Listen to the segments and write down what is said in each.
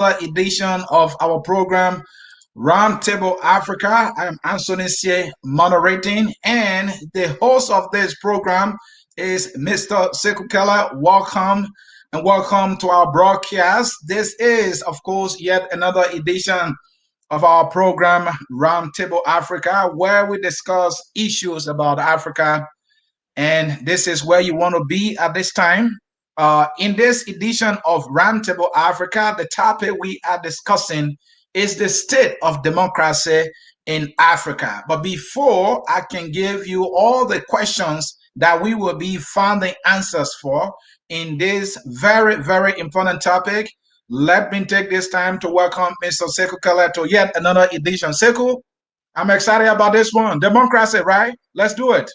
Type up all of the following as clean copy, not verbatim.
edition of our program, Roundtable Africa. I am Ansony Sieh moderating, and the host of this program is Mr. Sekou Kelleh. Welcome and welcome to our broadcast. This is, of course, yet another edition of our program, Roundtable Africa, where we discuss issues about Africa, and this is where you want to be at this time. In this edition of Roundtable Africa, the topic we are discussing is the state of democracy in Africa. But before I can give you all the questions that we will be finding answers for in this very, very important topic, let me take this time to welcome Mr. Sekou Kelleh to yet another edition. Sekou, I'm excited about this one. Democracy, right? Let's do it.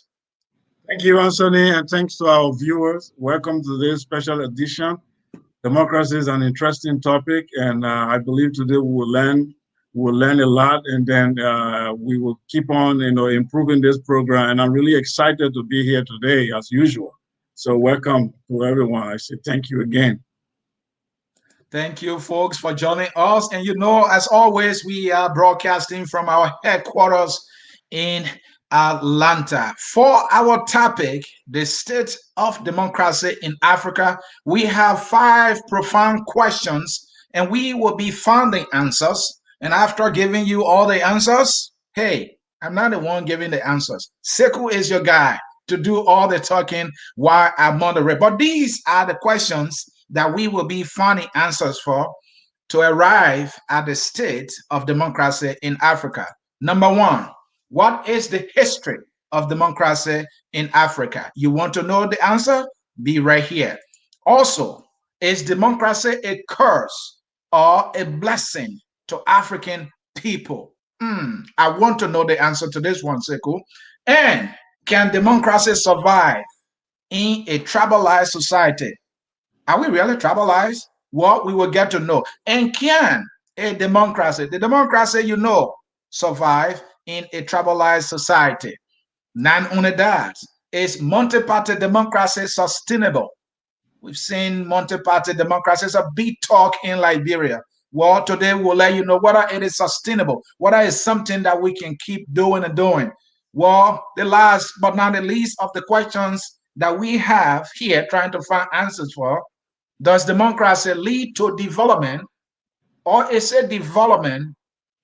Thank you, Ansony, and thanks to our viewers. Welcome to this special edition. Democracy is an interesting topic, and I believe today we'll learn a lot, and then we will keep on, improving this program. And I'm really excited to be here today, as usual. So welcome to everyone. I say thank you again. Thank you, folks, for joining us. And as always, we are broadcasting from our headquarters in Atlanta. For our topic, the state of democracy in Africa, we have 5 profound questions, and we will be finding answers. And after giving you all the answers, hey, I'm not the one giving the answers. Sekou is your guy to do all the talking while I moderate. But these are the questions that we will be finding answers for to arrive at the state of democracy in Africa. Number 1, what is the history of democracy in Africa? You want to know the answer? Be right here. Also, is democracy a curse or a blessing to African people? I want to know the answer to this one, Sekou. And can democracy survive in a tribalized society? Are we really tribalized? Well, we will get to know. And can the democracy, survive in a tribalized society? Not only that, is multi-party democracy sustainable? We've seen multi-party democracy as a big talk in Liberia. Well, today we'll let you know whether it is sustainable, whether it's something that we can keep doing and doing. Well, the last but not the least of the questions that we have here trying to find answers for: does democracy lead to development, or is it development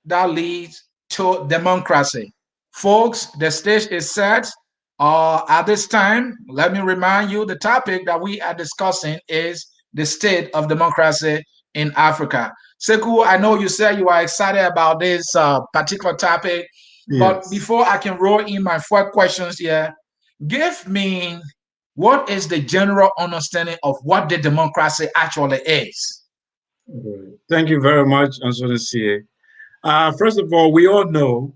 that leads to democracy? Folks, the stage is set. At this time, let me remind you the topic that we are discussing is the state of democracy in Africa. Sekou, I know you said you are excited about this particular topic, yes. But before I can roll in my 4 questions here, give me what is the general understanding of what the democracy actually is? Thank you very much, Ansony Sieh. First of all, we all know,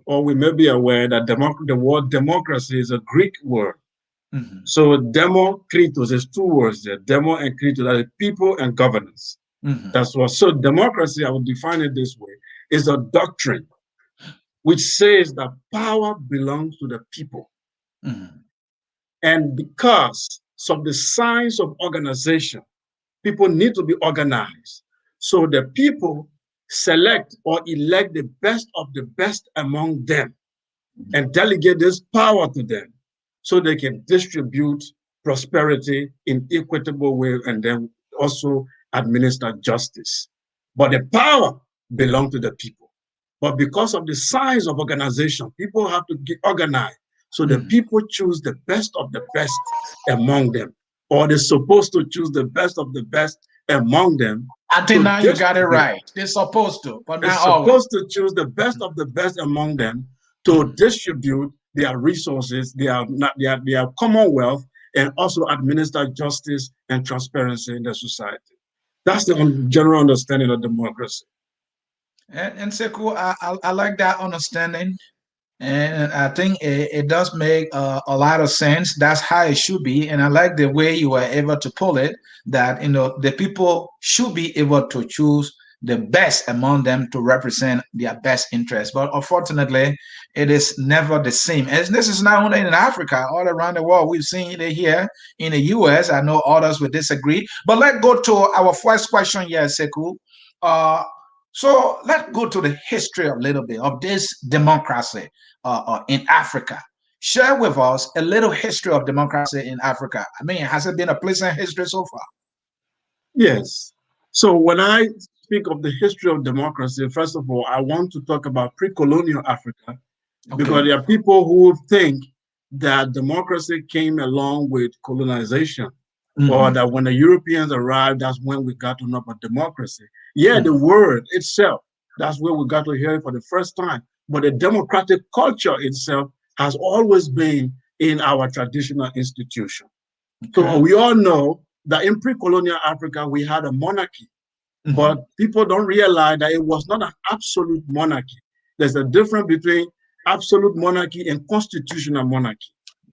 or we may be aware, that the word democracy is a Greek word. Mm-hmm. So demokritos is 2 words there, demo and kritos, that is people and governance. Mm-hmm. That's what. So democracy, I would define it this way, is a doctrine which says that power belongs to the people. Mm-hmm. And because of the science of organization, people need to be organized. So the people select or elect the best of the best among them and delegate this power to them so they can distribute prosperity in equitable way and then also administer justice. But the power belongs to the people. But because of the size of organization, people have to get organized. So the people choose the best of the best among them, or they're supposed to choose the best of the best among them. I think now you got it right. They're supposed to, but not always. They're supposed to choose the best of the best among them to distribute their resources, their commonwealth, and also administer justice and transparency in the society. That's the general understanding of democracy. And Sekou, I like that understanding. And I think it does make a lot of sense. That's how it should be. And I like the way you were able to pull it, that the people should be able to choose the best among them to represent their best interests. But unfortunately, it is never the same. And this is not only in Africa, all around the world. We've seen it here in the US. I know others will disagree. But let's go to our first question here, Sekou. Uh, so let's go to the history a little bit of this democracy in Africa. Share with us a little history of democracy in Africa. I mean, has it been a pleasant history so far? Yes. So when I speak of the history of democracy, first of all, I want to talk about pre-colonial Africa, because Okay. there are people who think that democracy came along with colonization, or that when the Europeans arrived, that's when we got to know about democracy. Yeah, the word itself, that's where we got to hear it for the first time. But the democratic culture itself has always been in our traditional institution. So we all know that in pre-colonial Africa, we had a monarchy, but people don't realize that it was not an absolute monarchy. There's a difference between absolute monarchy and constitutional monarchy.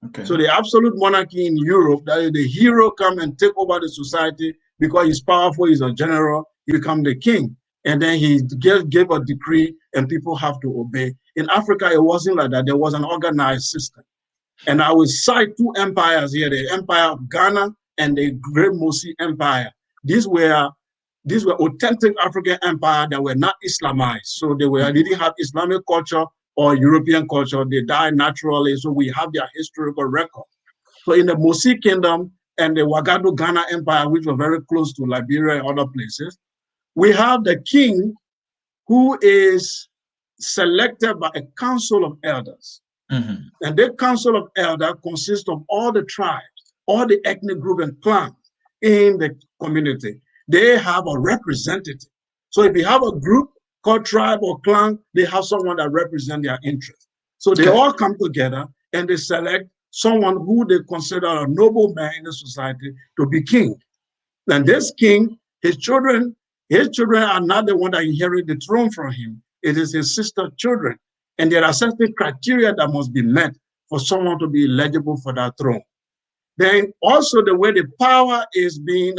Okay. So the absolute monarchy in Europe, that is, the hero come and take over the society because he's powerful, he's a general, he become the king. And then he gave a decree and people have to obey. In Africa, it wasn't like that. There was an organized system. And I will cite two empires here, the Empire of Ghana and the Great Mosi Empire. These were authentic African empires that were not Islamized. So they didn't have Islamic culture or European culture. They died naturally. So we have their historical record. So in the Mosi Kingdom and the Wagadu Ghana Empire, which were very close to Liberia and other places, we have the king who is selected by a council of elders. And that council of elders consists of all the tribes, all the ethnic group and clans in the community. They have a representative. So if you have a group called tribe or clan, they have someone that represents their interests. So they all come together and they select someone who they consider a noble man in the society to be king. And this king, his children are not the one that inherit the throne from him. It is his sister children. And there are certain criteria that must be met for someone to be eligible for that throne. Then also the way the power is being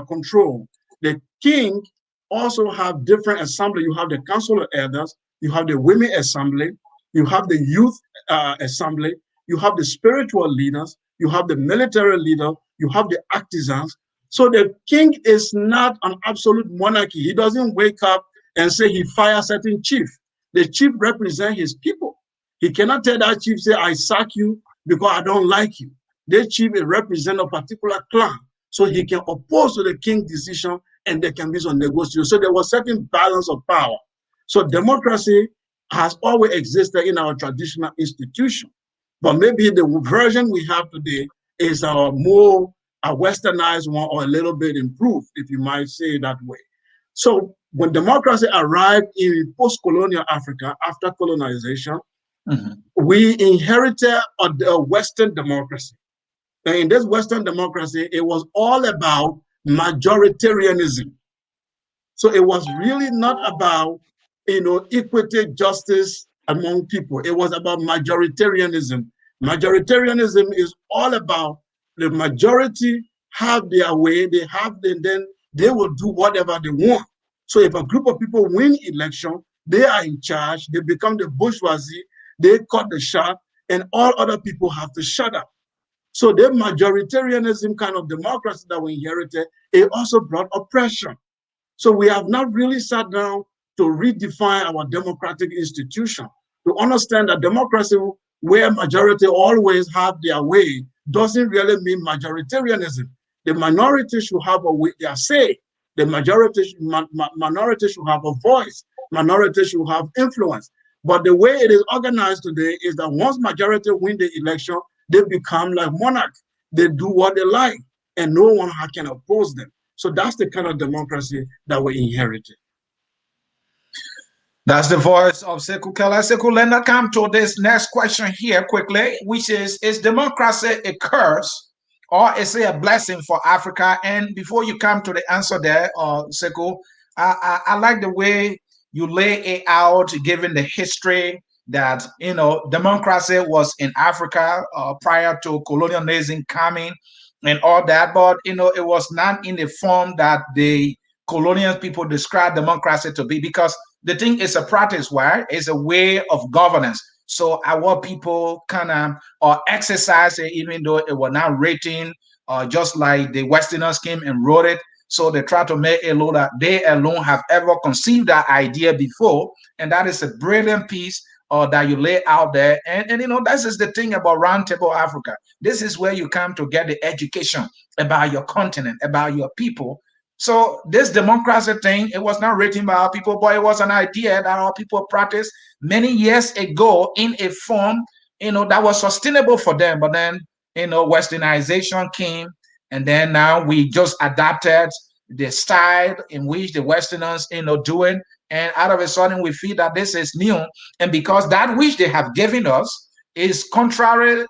controlled. The king also have different assembly. You have the council of elders, you have the women assembly, you have the youth assembly, you have the spiritual leaders, you have the military leader, you have the artisans. So the king is not an absolute monarchy. He doesn't wake up and say he fires certain chief. The chief represents his people. He cannot tell that chief, say, I sack you because I don't like you. The chief represents a particular clan. So he can oppose to the king's decision and there can be some negotiation. So there was certain balance of power. So democracy has always existed in our traditional institution. But maybe the version we have today is a westernized one or a little bit improved, if you might say it that way. So when democracy arrived in post-colonial Africa after colonization, we inherited a Western democracy. And in this Western democracy, it was all about majoritarianism. So it was really not about, equity, justice among people. It was about majoritarianism. Majoritarianism is all about the majority have their way, then they will do whatever they want. So if a group of people win election, they are in charge, they become the bourgeoisie, they cut the shot, and all other people have to shut up. So the majoritarianism kind of democracy that we inherited, it also brought oppression. So we have not really sat down to redefine our democratic institution, to understand that democracy, where majority always have their way, doesn't really mean majoritarianism. The minority should have their say. The minority should have a voice. Minority should have influence. But the way it is organized today is that once majority win the election, they become like monarchs. They do what they like, and no one can oppose them. So that's the kind of democracy that we inherited. That's the voice of Sekou Kelleh. Sekou, let us come to this next question here quickly, which is democracy a curse or is it a blessing for Africa? And before you come to the answer there, Sekou, I like the way you lay it out, given the history that, democracy was in Africa prior to colonialism coming and all that, but, it was not in the form that they colonial people describe democracy to be, because the thing is a practice, right? It's a way of governance. So our people kind of exercise it, even though it was not written, just like the Westerners came and wrote it. So they try to make it look that they alone have ever conceived that idea before, and that is a brilliant piece that you lay out there. And this is the thing about Roundtable Africa. This is where you come to get the education about your continent, about your people. So this democracy thing, it was not written by our people, but it was an idea that our people practiced many years ago in a form, that was sustainable for them. But then, westernization came, and then now we just adapted the style in which the Westerners, doing, and out of a sudden we feel that this is new, and because that which they have given us is contrary,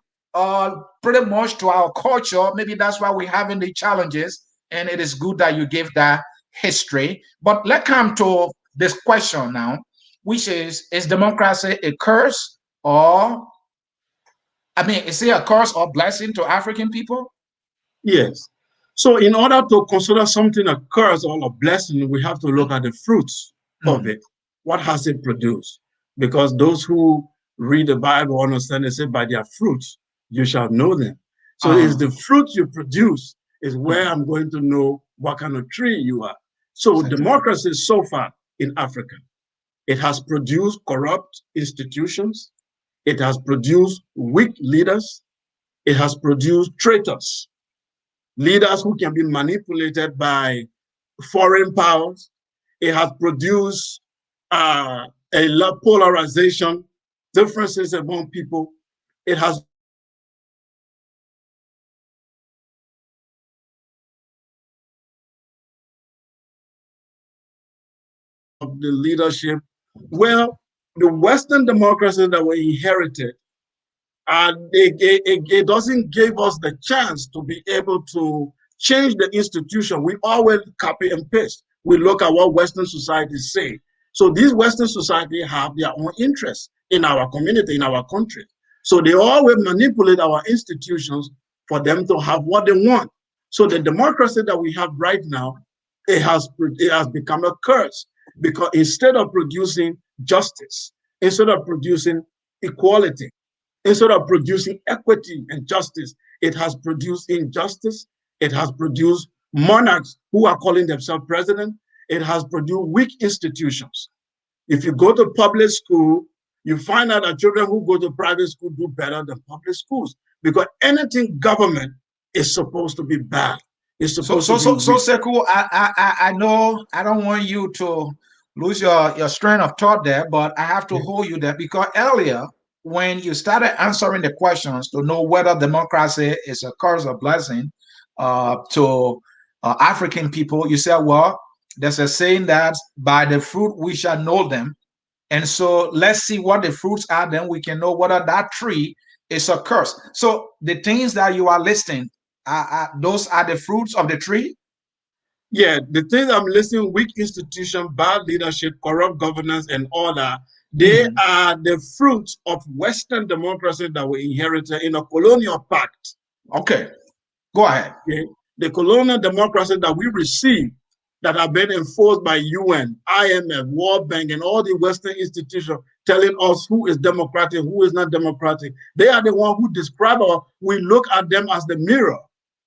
pretty much to our culture. Maybe that's why we're having the challenges, and it is good that you give that history. But let's come to this question now, which is democracy a curse, or, I mean, is it a curse or blessing to African people? Yes. So in order to consider something a curse or a blessing, we have to look at the fruits of it. What has it produced? Because those who read the Bible understand, they say, by their fruits you shall know them. So it's the fruit you produce is where I'm going to know what kind of tree you are. So democracy so far in Africa, it has produced corrupt institutions. It has produced weak leaders. It has produced traitors, leaders who can be manipulated by foreign powers. It has produced a lot of polarization, differences among people. It has of the leadership. Well, the Western democracy that we inherited, it doesn't give us the chance to be able to change the institution. We always copy and paste. We look at what Western societies say. So these Western societies have their own interests in our community, in our country. So they always manipulate our institutions for them to have what they want. So the democracy that we have right now, it has become a curse, because instead of producing justice, instead of producing equality, instead of producing equity and justice, it has produced injustice. It has produced monarchs who are calling themselves president. It has produced weak institutions. If you go to public school, you find out that children who go to private school do better than public schools, because anything government is supposed to be bad. It's supposed to be weak. So Sekou, I know I don't want you to lose your strain of thought there, but I have to hold you there, because earlier when you started answering the questions to know whether democracy is a curse or blessing to African people, you said, well, there's a saying that by the fruit we shall know them. And so let's see what the fruits are, then we can know whether that tree is a curse. So the things that you are listing, those are the fruits of the tree? Yeah, the things I'm listing, weak institution, bad leadership, corrupt governance, and all that, they are the fruits of Western democracy that we inherited in a colonial pact. Okay, go ahead. Okay? The colonial democracy that we received, that have been enforced by UN, IMF, World Bank, and all the Western institutions telling us who is democratic, who is not democratic. They are the ones who describe us. We look at them as the mirror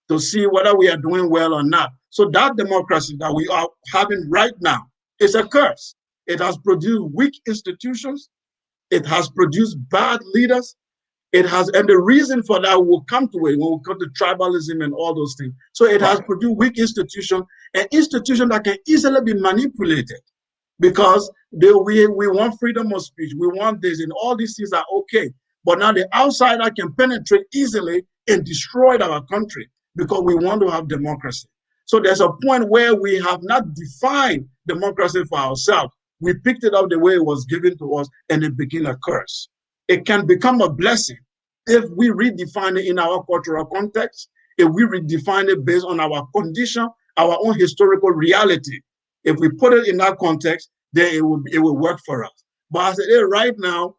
to see whether we are doing well or not. So that democracy that we are having right now is a curse. It has produced weak institutions. It has produced bad leaders. It has, and the reason for that will come to it when we come to tribalism and all those things. So it has produced weak institutions, an institution that can easily be manipulated, because we want freedom of speech, we want this, and all these things are okay. But now the outsider can penetrate easily and destroy our country because we want to have democracy. So there's a point where we have not defined democracy for ourselves. We picked it up the way it was given to us, and it became a curse. It can become a blessing if we redefine it in our cultural context, if we redefine it based on our condition, our own historical reality. If we put it in that context, then it will work for us. But as it is right now,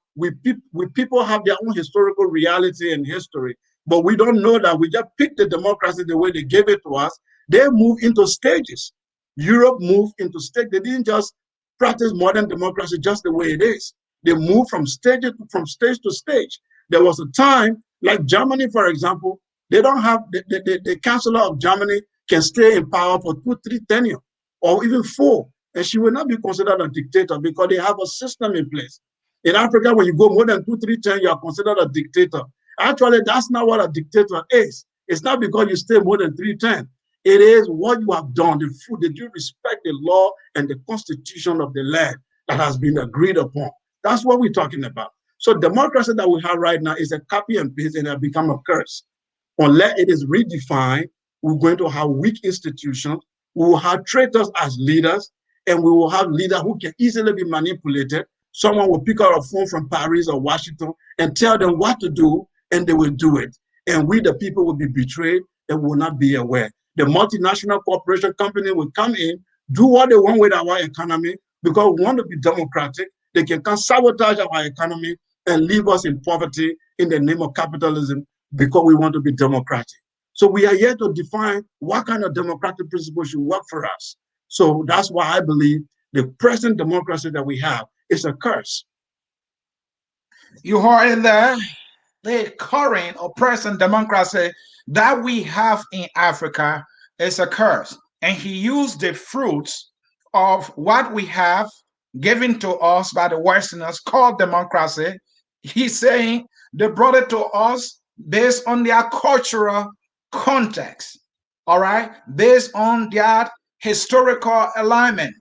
people have their own historical reality and history, but we don't know that. We just pick the democracy the way they gave it to us. They move into stages. Europe moved into state. They didn't just practice modern democracy just the way it is. They moved from stage to stage. There was a time, like Germany, for example, they don't have the Chancellor of Germany can stay in power for 2, 3 tenure, or even 4, and she will not be considered a dictator because they have a system in place. In Africa, when you go more than 2, 3 10, you are considered a dictator. Actually, that's not what a dictator is. It's not because you stay more than 3 10. It is what you have done. Did you respect the law and the constitution of the land that has been agreed upon? That's what we're talking about. So democracy that we have right now is a copy and paste, and it has become a curse. Unless it is redefined, we're going to have weak institutions. We will have traitors as leaders, and we will have leaders who can easily be manipulated. Someone will pick up a phone from Paris or Washington and tell them what to do, and they will do it. And we, the people, will be betrayed and will not be aware. The multinational corporation company will come in, do what they want with our economy because we want to be democratic. They can come sabotage our economy and leave us in poverty in the name of capitalism because we want to be democratic. So we are here to define what kind of democratic principles should work for us. So that's why I believe the present democracy that we have is a curse. You heard it there. The current or present democracy that we have in Africa is a curse. And he used the fruits of what we have given to us by the Westerners called democracy. He's saying they brought it to us based on their cultural context, all right, based on their historical alignment.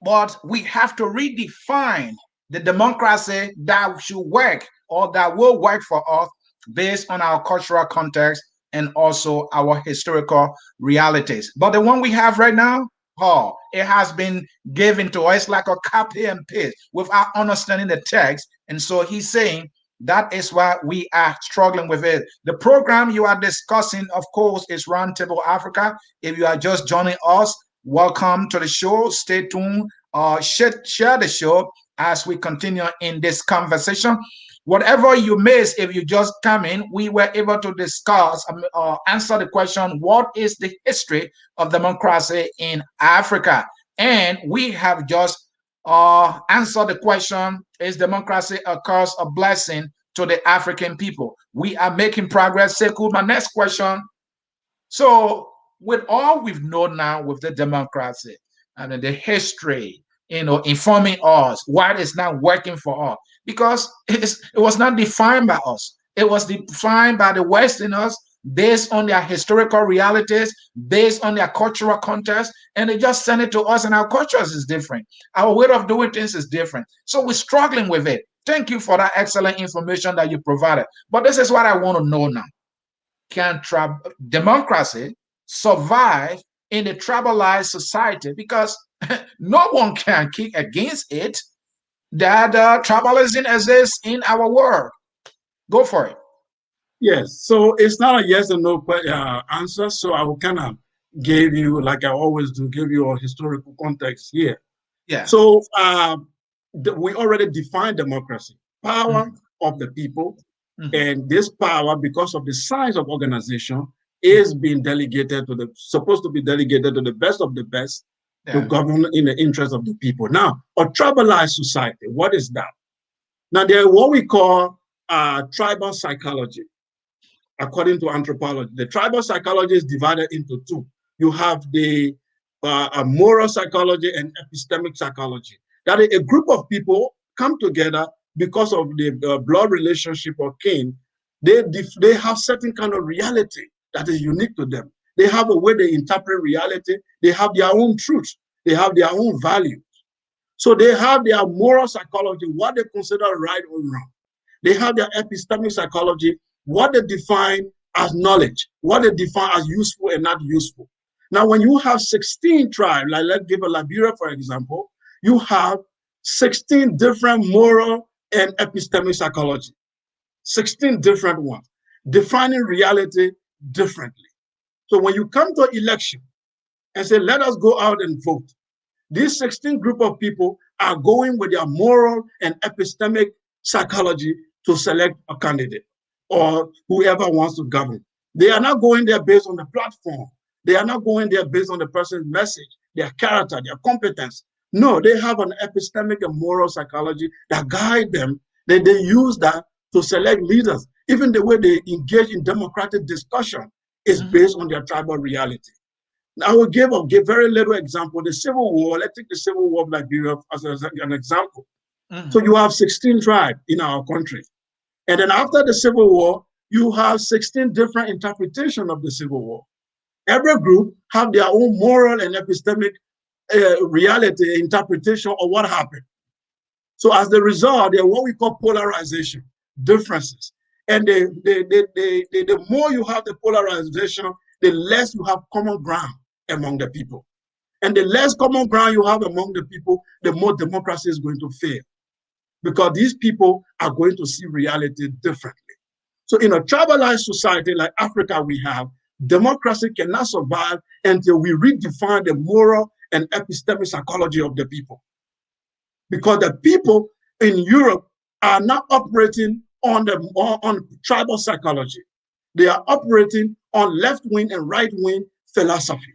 But we have to redefine the democracy that should work or that will work for us based on our cultural context and also our historical realities. But the one we have right now, oh, it has been given to us like a copy and paste without understanding the text. And so he's saying that is why we are struggling with it. The program you are discussing, of course, is Roundtable Africa. If you are just joining us, welcome to the show. Stay tuned. Share the show as we continue in this conversation. Whatever you miss, if you just come in, we were able to discuss, answer the question, what is the history of democracy in Africa? And we have just answered the question, is democracy a curse or blessing to the African people? We are making progress. Sekou, my next question. So, with all we've known now with the democracy and the history, informing us why it's not working for us, because it was not defined by us. It was defined by the Westerners based on their historical realities, based on their cultural context, and they just send it to us, and our cultures is different. Our way of doing things is different. So we're struggling with it. Thank you for that excellent information that you provided. But this is what I want to know now. Can democracy survive in a tribalized society? Because no one can kick against it that tribalism exists in our world. Go for it. Yes, so it's not a yes or no answer. So I will kind of give you, like I always do, give you a historical context here. Yeah. So we already defined democracy, power of the people, and this power, because of the size of organization, is being delegated supposed to be delegated to the best of the best to govern in the interest of the people. Now, a tribalized society, what is that? Now, there are what we call tribal psychology. According to anthropology, the tribal psychology is divided into two. You have the moral psychology and epistemic psychology. That is a group of people come together because of the blood relationship or kin. They have certain kind of reality that is unique to them. They have a way they interpret reality. They have their own truth. They have their own values. So they have their moral psychology, what they consider right or wrong. They have their epistemic psychology, what they define as knowledge, what they define as useful and not useful. Now, when you have 16 tribes, like let's give a Liberia, for example, you have 16 different moral and epistemic psychology, 16 different ones, defining reality differently. So when you come to election and say, let us go out and vote, these 16 group of people are going with their moral and epistemic psychology to select a candidate or whoever wants to govern. They are not going there based on the platform. They are not going there based on the person's message. their character, their competence. No, they have an epistemic and moral psychology that guide them. They use that to select leaders. Even the way they engage in democratic discussion is based on their tribal reality. I will give very little example. The Civil War, let's take the Civil War of Liberia as an example. So you have 16 tribes in our country. And then after the Civil War, you have 16 different interpretations of the Civil War. Every group have their own moral and epistemic reality interpretation of what happened. So as the result, there are what we call polarization, differences. And the more you have the polarization, the less you have common ground among the people. And the less common ground you have among the people, the more democracy is going to fail. Because these people are going to see reality differently. So in a tribalized society like Africa we have, democracy cannot survive until we redefine the moral and epistemic psychology of the people. Because the people in Europe are not operating on tribal psychology. They are operating on left-wing and right-wing philosophy.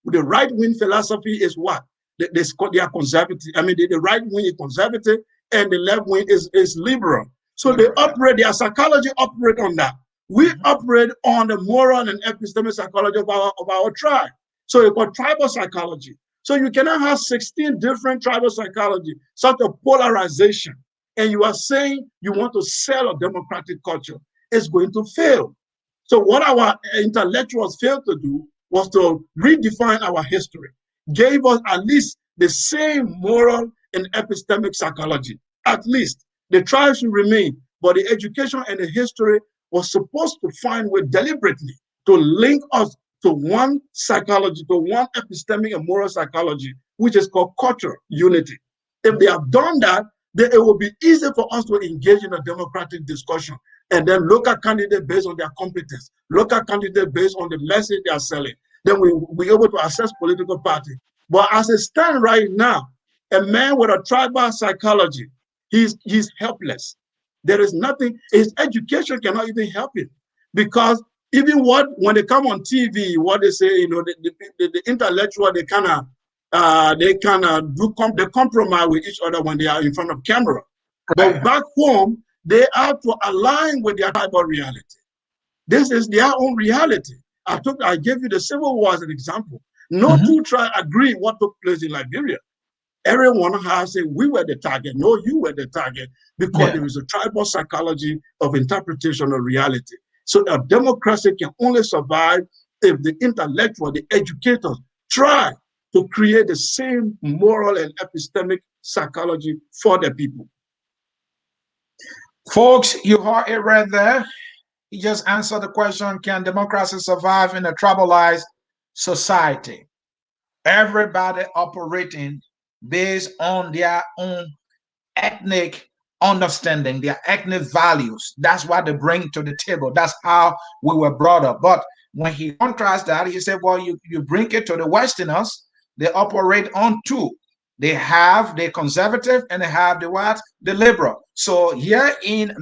The right-wing philosophy is what? They are conservative. I mean, the right wing is conservative and the left wing is liberal. So they operate, their psychology operate on that. We operate on the moral and epistemic psychology of our tribe. So it's called tribal psychology. So you cannot have 16 different tribal psychology, such a polarization, and you are saying you want to sell a democratic culture. It's going to fail. So what our intellectuals failed to do was to redefine our history, gave us at least the same moral and epistemic psychology. At least the tribe should remain, but the education and the history was supposed to find way deliberately to link us to one psychology, to one epistemic and moral psychology, which is called cultural unity. If they have done that, then it will be easy for us to engage in a democratic discussion. And then local candidates based on their competence, local candidates based on the message they are selling. Then we'll be able to assess political party. But as it stands right now, a man with a tribal psychology, he's helpless. There is nothing, his education cannot even help him. Because even when they come on TV, what they say, the intellectual, they kind of they compromise with each other when they are in front of camera. But back home, they have to align with their tribal reality. This is their own reality. I gave you the Civil War as an example. No two tribes agree what took place in Liberia. Everyone has said, we were the target. No, you were the target, because there is a tribal psychology of interpretation of reality. So a democracy can only survive if the intellectual, the educators, try to create the same moral and epistemic psychology for the people. Folks, you heard it right there. He just answered the question, can democracy survive in a tribalized society? Everybody operating based on their own ethnic understanding, their ethnic values. That's what they bring to the table. That's how we were brought up. But when he contrasts that, he said, well, you bring it to the Westerners, they operate on two. They have the conservative and they have the what? The liberal. So here in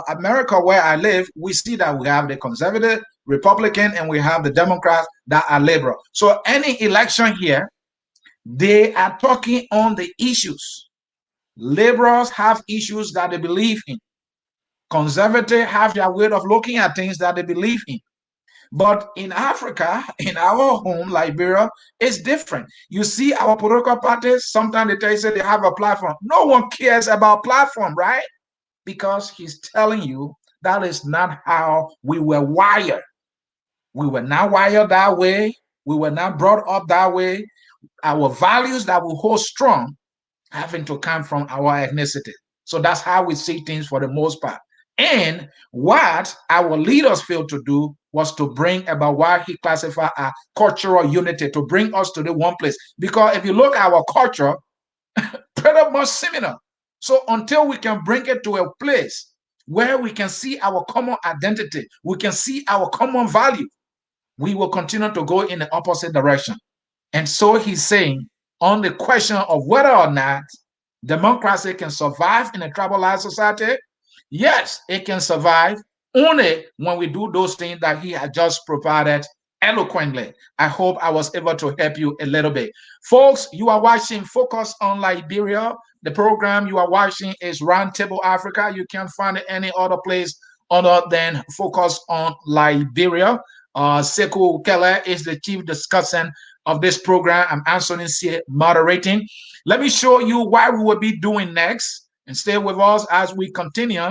America, where I live, we see that we have the conservative, Republican, and we have the Democrats that are liberal. So any election here, they are talking on the issues. Liberals have issues that they believe in. Conservatives have their way of looking at things that they believe in. But in Africa, in our home, Liberia, it's different. You see our political parties, sometimes they tell you they have a platform. No one cares about platform, right? Because he's telling you that is not how we were wired. We were not wired that way. We were not brought up that way. Our values that we hold strong having to come from our ethnicity. So that's how we see things for the most part. And what our leaders failed to do was to bring about what he classified as cultural unity, to bring us to the one place. Because if you look at our culture, pretty much similar. So until we can bring it to a place where we can see our common identity, we can see our common value, we will continue to go in the opposite direction. And so he's saying on the question of whether or not democracy can survive in a tribalized society, yes, it can survive only when we do those things that he had just provided eloquently. I hope I was able to help you a little bit. Folks, you are watching Focus on Liberia. The program you are watching is Roundtable Africa. You can't find it any other place other than Focus on Liberia. Sekou Kelleh is the chief discussant of this program. I'm Ansony Sieh moderating. Let me show you what we will be doing next, and stay with us as we continue.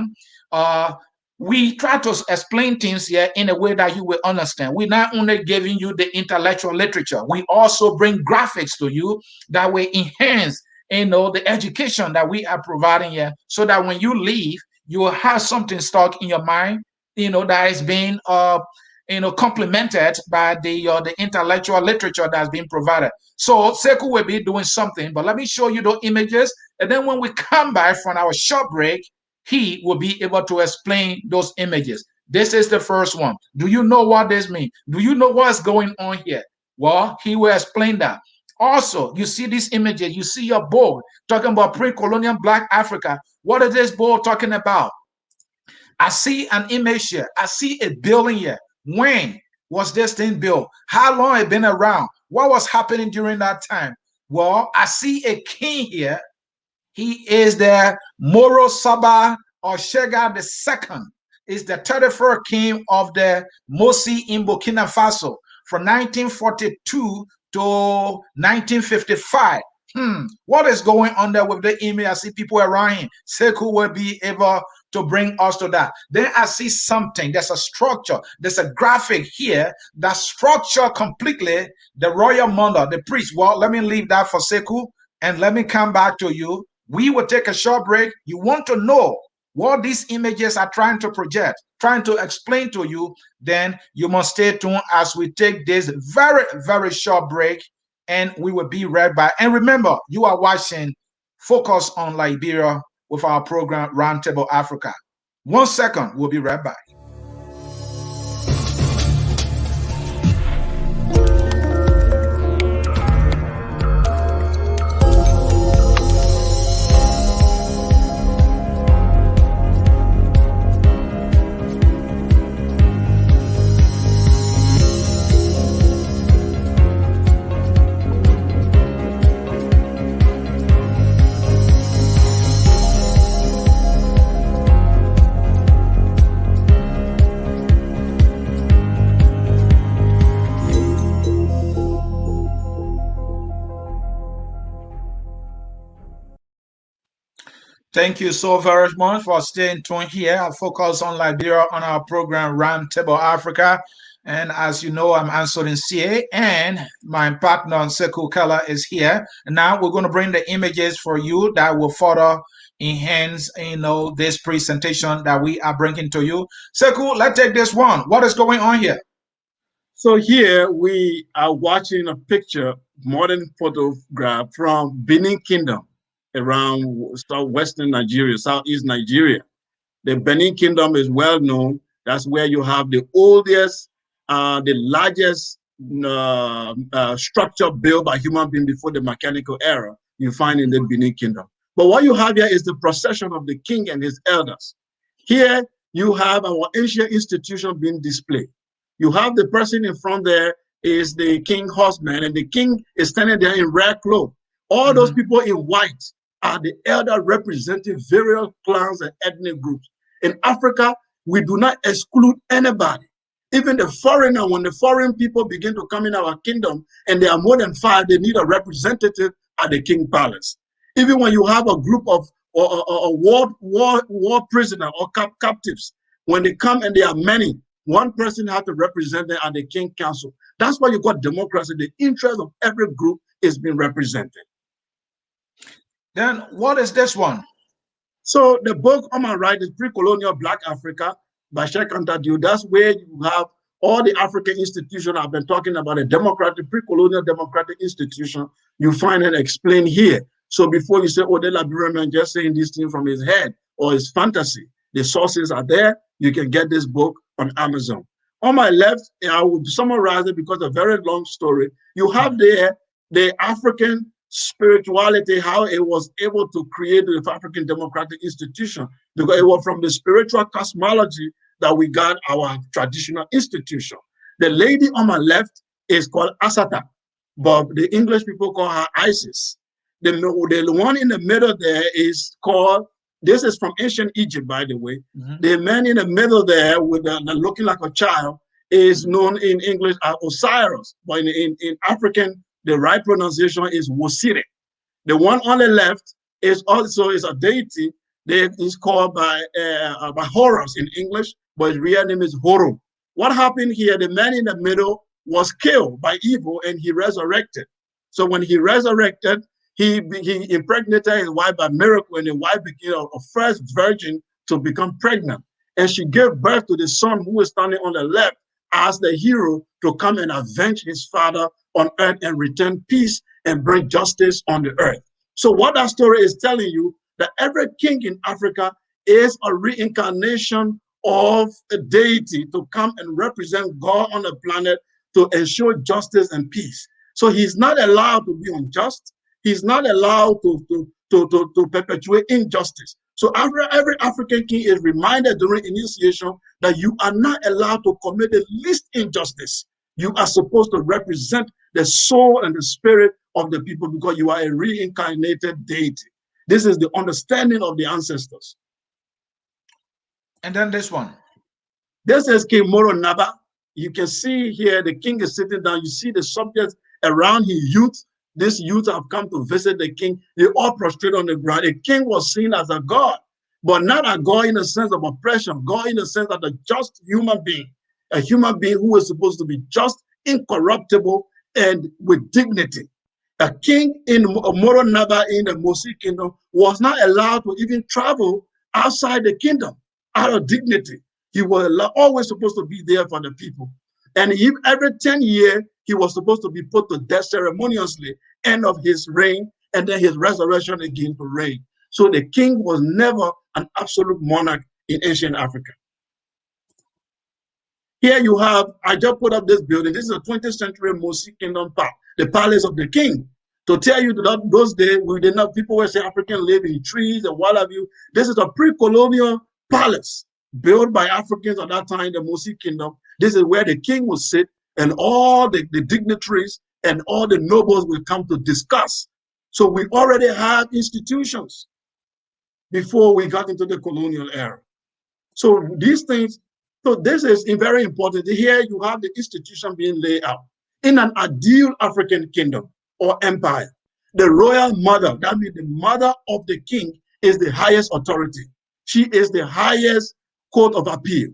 Uh, we try to explain things here in a way that you will understand. We're not only giving you the intellectual literature, we also bring graphics to you that will enhance, the education that we are providing here, so that when you leave, you will have something stuck in your mind, that is being complemented by the intellectual literature that's being provided. So Sekou will be doing something, but let me show you the images, and then when we come back from our short break, he will be able to explain those images. This is the first one. Do you know what this means? Do you know what's going on here? Well, he will explain that. Also, you see these images, you see your board talking about pre-colonial Black Africa. What is this board talking about? I see an image here. I see a building here. When was this thing built? How long it been around? What was happening during that time? Well, I see a king here. He is the Moro Saba or Shega II. Is the 34th king of the Mosi in Burkina Faso from 1942 to 1955. What is going on there with the email? I see people around him. Sekou will be able to bring us to that. Then I see something. There's a structure. There's a graphic here that structure completely the royal mother, the priest. Well, let me leave that for Sekou and let me come back to you. We will take a short break. You want to know what these images are trying to project, trying to explain to you, then you must stay tuned as we take this very, very short break, and we will be right back. And remember, you are watching Focus on Liberia with our program Roundtable Africa. 1 second, we'll be right back. Thank you so very much for staying tuned here. I focus on Liberia on our program Roundtable Africa. And as you know, I'm Ansony Sieh, and my partner Sekou Kelleh is here. And now we're going to bring the images for you that will further enhance, this presentation that we are bringing to you. Sekou, let's take this one. What is going on here? So here we are watching a picture, modern photograph from Benin Kingdom around southwestern Nigeria, southeast Nigeria. The Benin Kingdom is well known. That's where you have the oldest, the largest structure built by human beings before the mechanical era you find in the Benin Kingdom. But what you have here is the procession of the king and his elders. Here you have our ancient institution being displayed. You have the person in front there is the king horseman, and the king is standing there in red clothes. All those people in white are the elder representing various clans and ethnic groups. In Africa, we do not exclude anybody. Even the foreigner, when the foreign people begin to come in our kingdom, and there are more than 5, they need a representative at the king palace. Even when you have a group of war prisoner or captives, when they come and there are many, one person has to represent them at the king council. That's why you got democracy. The interest of every group is being represented. Then what is this one? So the book on my right is Pre-Colonial Black Africa by Sekou. That's where you have all the African institutions I've been talking about, a democratic, pre-colonial democratic institution. You find it explained here. So before you say, oh, the Liberian man just saying this thing from his head or his fantasy, the sources are there. You can get this book on Amazon. On my left, I will summarize it because it's a very long story. You have there the African spirituality, how it was able to create the African democratic institution, because it was from the spiritual cosmology that we got our traditional institution. The lady on my left is called Asata, but the English people call her Isis. The one in the middle there is called, this is from ancient Egypt, by the way. The man in the middle there with looking like a child is known in English as Osiris, but in African, the right pronunciation is Wosire. The one on the left is also is a deity that is called by Horus in English, but his real name is Horo. What happened here? The man in the middle was killed by evil and he resurrected. So when he resurrected, he impregnated his wife by miracle, and the wife became a first virgin to become pregnant. And she gave birth to the son who is standing on the left as the hero to come and avenge his father on earth and return peace and bring justice on the earth. So what that story is telling you, that every king in Africa is a reincarnation of a deity to come and represent God on the planet to ensure justice and peace. So he's not allowed to be unjust. He's not allowed to perpetuate injustice. So every African king is reminded during initiation that you are not allowed to commit the least injustice. You are supposed to represent the soul and the spirit of the people because you are a reincarnated deity. This is the understanding of the ancestors. And then this one. This is King Moro Naba. You can see here the king is sitting down. You see the subjects around his youth. These youth have come to visit the king. They all prostrate on the ground. The king was seen as a god, but not a god in the sense of oppression, God in the sense of a just human being, a human being who is supposed to be just, incorruptible, and with dignity. A king in Moro Naba in the Mosi kingdom was not allowed to even travel outside the kingdom out of dignity. He was always supposed to be there for the people. And every 10 years, he was supposed to be put to death ceremoniously, end of his reign, and then his resurrection again to reign. So the king was never an absolute monarch in ancient Africa. Here you have, I just put up this building. This is a 20th century Mosi Kingdom Park, the palace of the king. To tell you that those days, we did not, people were saying African live in trees and what have you. This is a pre-colonial palace built by Africans at that time, the Mosi Kingdom. This is where the king would sit and all the dignitaries and all the nobles will come to discuss. So we already had institutions before we got into the colonial era. So these things, so this is very important. Here you have the institution being laid out. In an ideal African kingdom or empire, the royal mother, that means the mother of the king, is the highest authority. She is the highest court of appeal.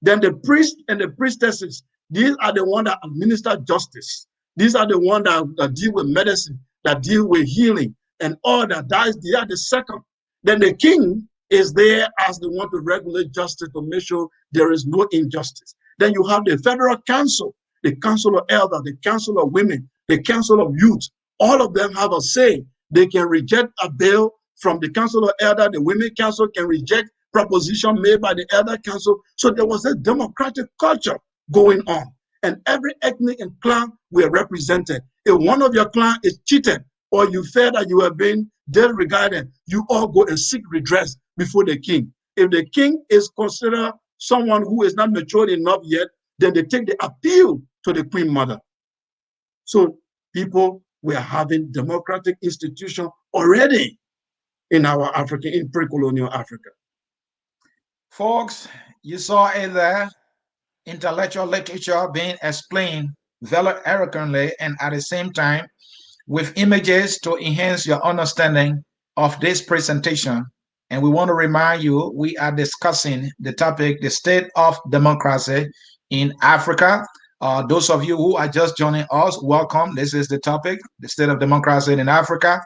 Then the priest and the priestesses, these are the ones that administer justice. These are the ones that deal with medicine, that deal with healing, and all that. They are the second. Then the king is there as the one to regulate justice to make sure there is no injustice. Then you have the federal council, the council of elders, the council of women, the council of youth. All of them have a say. They can reject a bill from the council of elders. The women council can reject proposition made by the elder council. So there was a democratic culture going on. And every ethnic and clan were represented. If one of your clan is cheated or you feel that you have been disregarded, you all go and seek redress before the king. If the king is considered someone who is not matured enough yet, then they take the appeal to the queen mother. So people were having democratic institutions already in our Africa, in pre-colonial Africa. Folks, you saw it there, intellectual literature being explained very eloquently and at the same time with images to enhance your understanding of this presentation. And we want to remind you, we are discussing the topic, the state of democracy in Africa. Those of you who are just joining us, welcome. This is the topic, the state of democracy in Africa.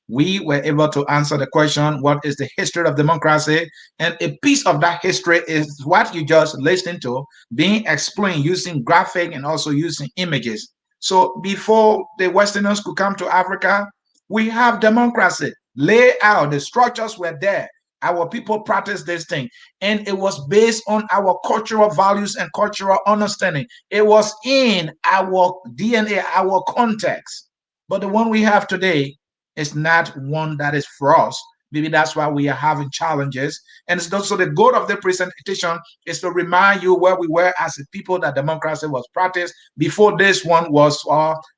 We were able to answer the question, what is the history of democracy? And a piece of that history is what you just listened to, being explained using graphic and also using images. So before the Westerners could come to Africa, we have democracy. Lay out, the structures were there. Our people practiced this thing. And it was based on our cultural values and cultural understanding. It was in our DNA, our context. But the one we have today is not one that is for us Maybe that's why we are having challenges. And it's also the goal of the presentation is to remind you where we were as a people that democracy was practiced before this one was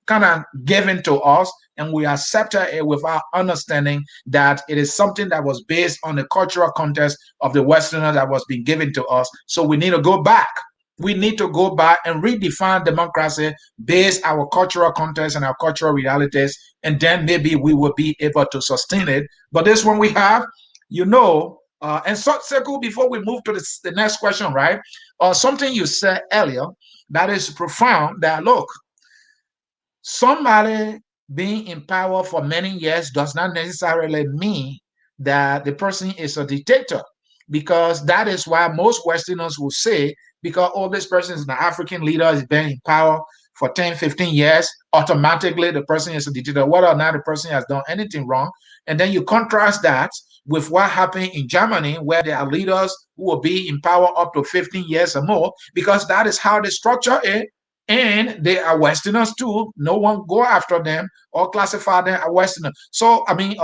kind of given to us, and we accepted it with our understanding that it is something that was based on the cultural context of the Westerner that was being given to us. So we need to go back. We need to go back and redefine democracy based our cultural context and our cultural realities, and then maybe we will be able to sustain it. But this one we have, and so Sekou, before we move to the next question, right? Something you said earlier that is profound. That look, somebody being in power for many years does not necessarily mean that the person is a dictator, because that is why most Westerners will say, because this person is an African leader, has been in power for 10, 15 years, automatically the person is a dictator, whether or not the person has done anything wrong. And then you contrast that with what happened in Germany, where there are leaders who will be in power up to 15 years or more, because that is how the structure is. And they are Westerners too. No one go after them or classify them as Westerners. So I mean,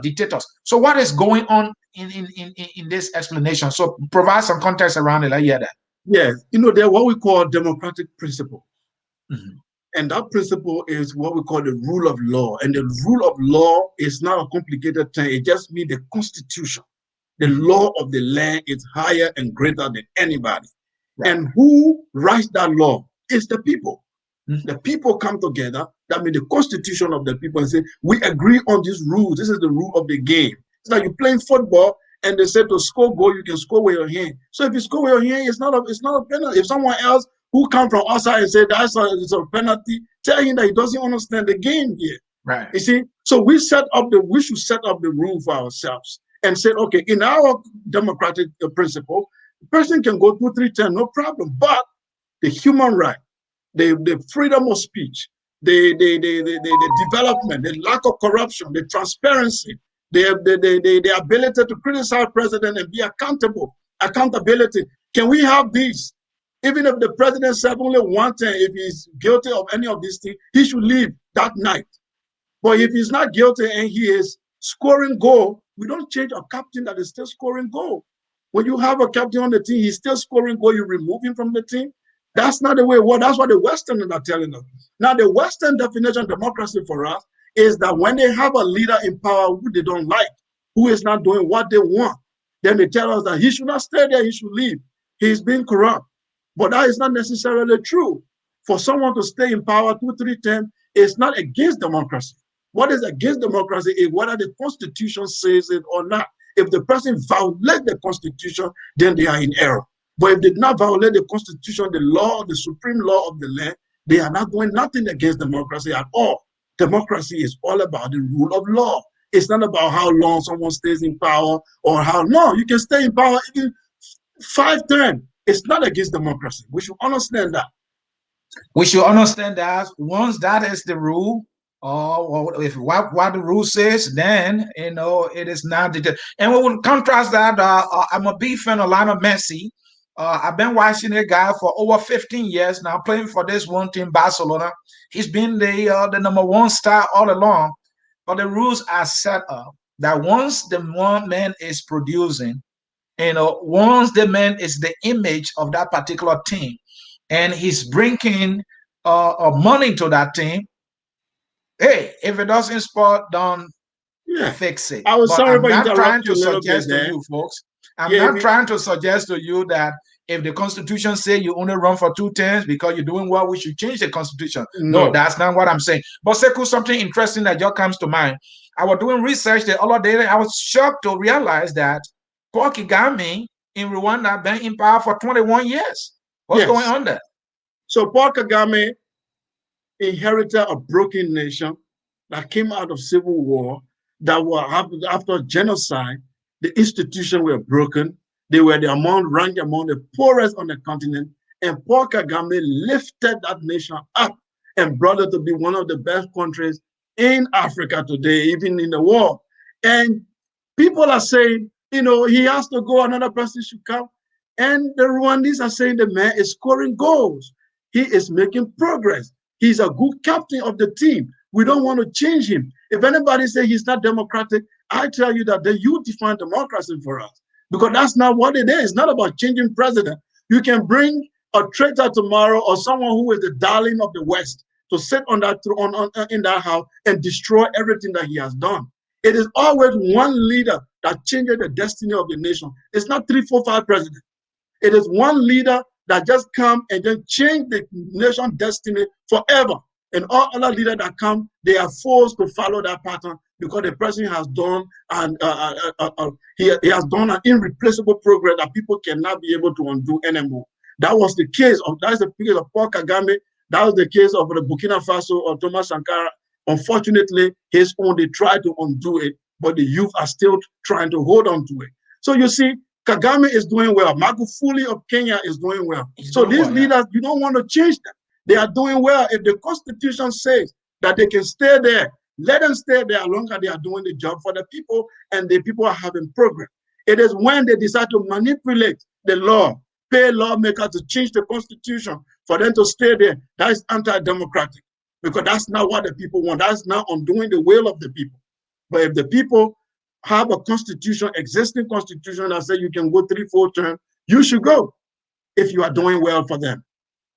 dictators. So what is going on in this explanation? So provide some context around it. I hear that. Yes, they're what we call democratic principle. Mm-hmm. And that principle is what we call the rule of law. And the rule of law is not a complicated thing. It just means the constitution. The law of the land is higher and greater than anybody. Right. And who writes that law? It's the people. Mm-hmm. The people come together. That means the constitution of the people, and say, we agree on these rules. This is the rule of the game. It's like you're playing football and they say to score goal, you can score with your hand. So if you score with your hand, it's not a penalty. If someone else who come from outside and say it's a penalty, tell him that he doesn't understand the game here. Right. You see? So we should set up the rule for ourselves and say, okay, in our democratic principle, the person can go 2-3 terms, no problem. But the human right, the freedom of speech, the development, the lack of corruption, the transparency, the ability to criticize president and be accountability. Can we have these? Even if the president said only one thing, if he's guilty of any of these things, he should leave that night. But if he's not guilty and he is scoring goal, we don't change a captain that is still scoring goal. When you have a captain on the team, he's still scoring goal, you remove him from the team. That's not the way it works. That's what the Westerners are telling us. Now, the Western definition of democracy for us is that when they have a leader in power who they don't like, who is not doing what they want, then they tell us that he should not stay there, he should leave. He's being corrupt. But that is not necessarily true. For someone to stay in power 2-3 terms is not against democracy. What is against democracy is whether the Constitution says it or not. If the person violates the Constitution, then they are in error. But if they did not violate the Constitution, the law, the supreme law of the land, they are not doing nothing against democracy at all. Democracy is all about the rule of law. It's not about how long someone stays in power or how long. You can stay in power even 5 terms. It's not against democracy. We should understand that. We should understand that once that is the rule, or if what the rule says, then it is not the. And we will contrast that. I'm a big fan of Lionel Messi. I've been watching a guy for over 15 years now, playing for this one team, Barcelona. He's been the number one star all along. But the rules are set up that once the one man is producing, once the man is the image of that particular team, and he's bringing money to that team, hey, if it doesn't spot, don't fix it. I was sorry I'm not trying to suggest to you folks. I'm not trying to suggest to you that if the Constitution says you only run for 2 terms because you're doing well, we should change the Constitution. No, that's not what I'm saying. But Sekou, something interesting that just comes to mind. I was doing research the other day. I was shocked to realize that Paul Kagame in Rwanda been in power for 21 years. What's going on there? So Paul Kagame inherited a broken nation that came out of civil war, that were after genocide. The institutions were broken. They were ranked among the poorest on the continent. And Paul Kagame lifted that nation up and brought it to be one of the best countries in Africa today, even in the world. And people are saying, he has to go, another person should come. And the Rwandese are saying the man is scoring goals. He is making progress. He's a good captain of the team. We don't want to change him. If anybody says he's not democratic, I tell you that you define democracy for us, because that's not what it is. It's not about changing president. You can bring a traitor tomorrow or someone who is the darling of the West to sit on that throne in that house and destroy everything that he has done. It is always one leader that changes the destiny of the nation. It's not 3, 4, 5 presidents. It is one leader that just come and then change the nation destiny forever. And all other leaders that come, they are forced to follow that pattern because the president has done and he has done an irreplaceable progress that people cannot be able to undo anymore. That was the case of the case of Paul Kagame. That was the case of the Burkina Faso or Thomas Sankara. Unfortunately, his own, they tried to undo it, but the youth are still trying to hold on to it. So you see, Kagame is doing well. Magufuli of Kenya is doing well. So these leaders, you don't want to change them. They are doing well. If the Constitution says that they can stay there, let them stay there as long as they are doing the job for the people and the people are having progress. It is when they decide to manipulate the law, pay lawmakers to change the Constitution for them to stay there, that is anti-democratic, because that's not what the people want. That's not undoing the will of the people. But if the people have a constitution, existing constitution that says you can go 3, 4 terms, you should go if you are doing well for them.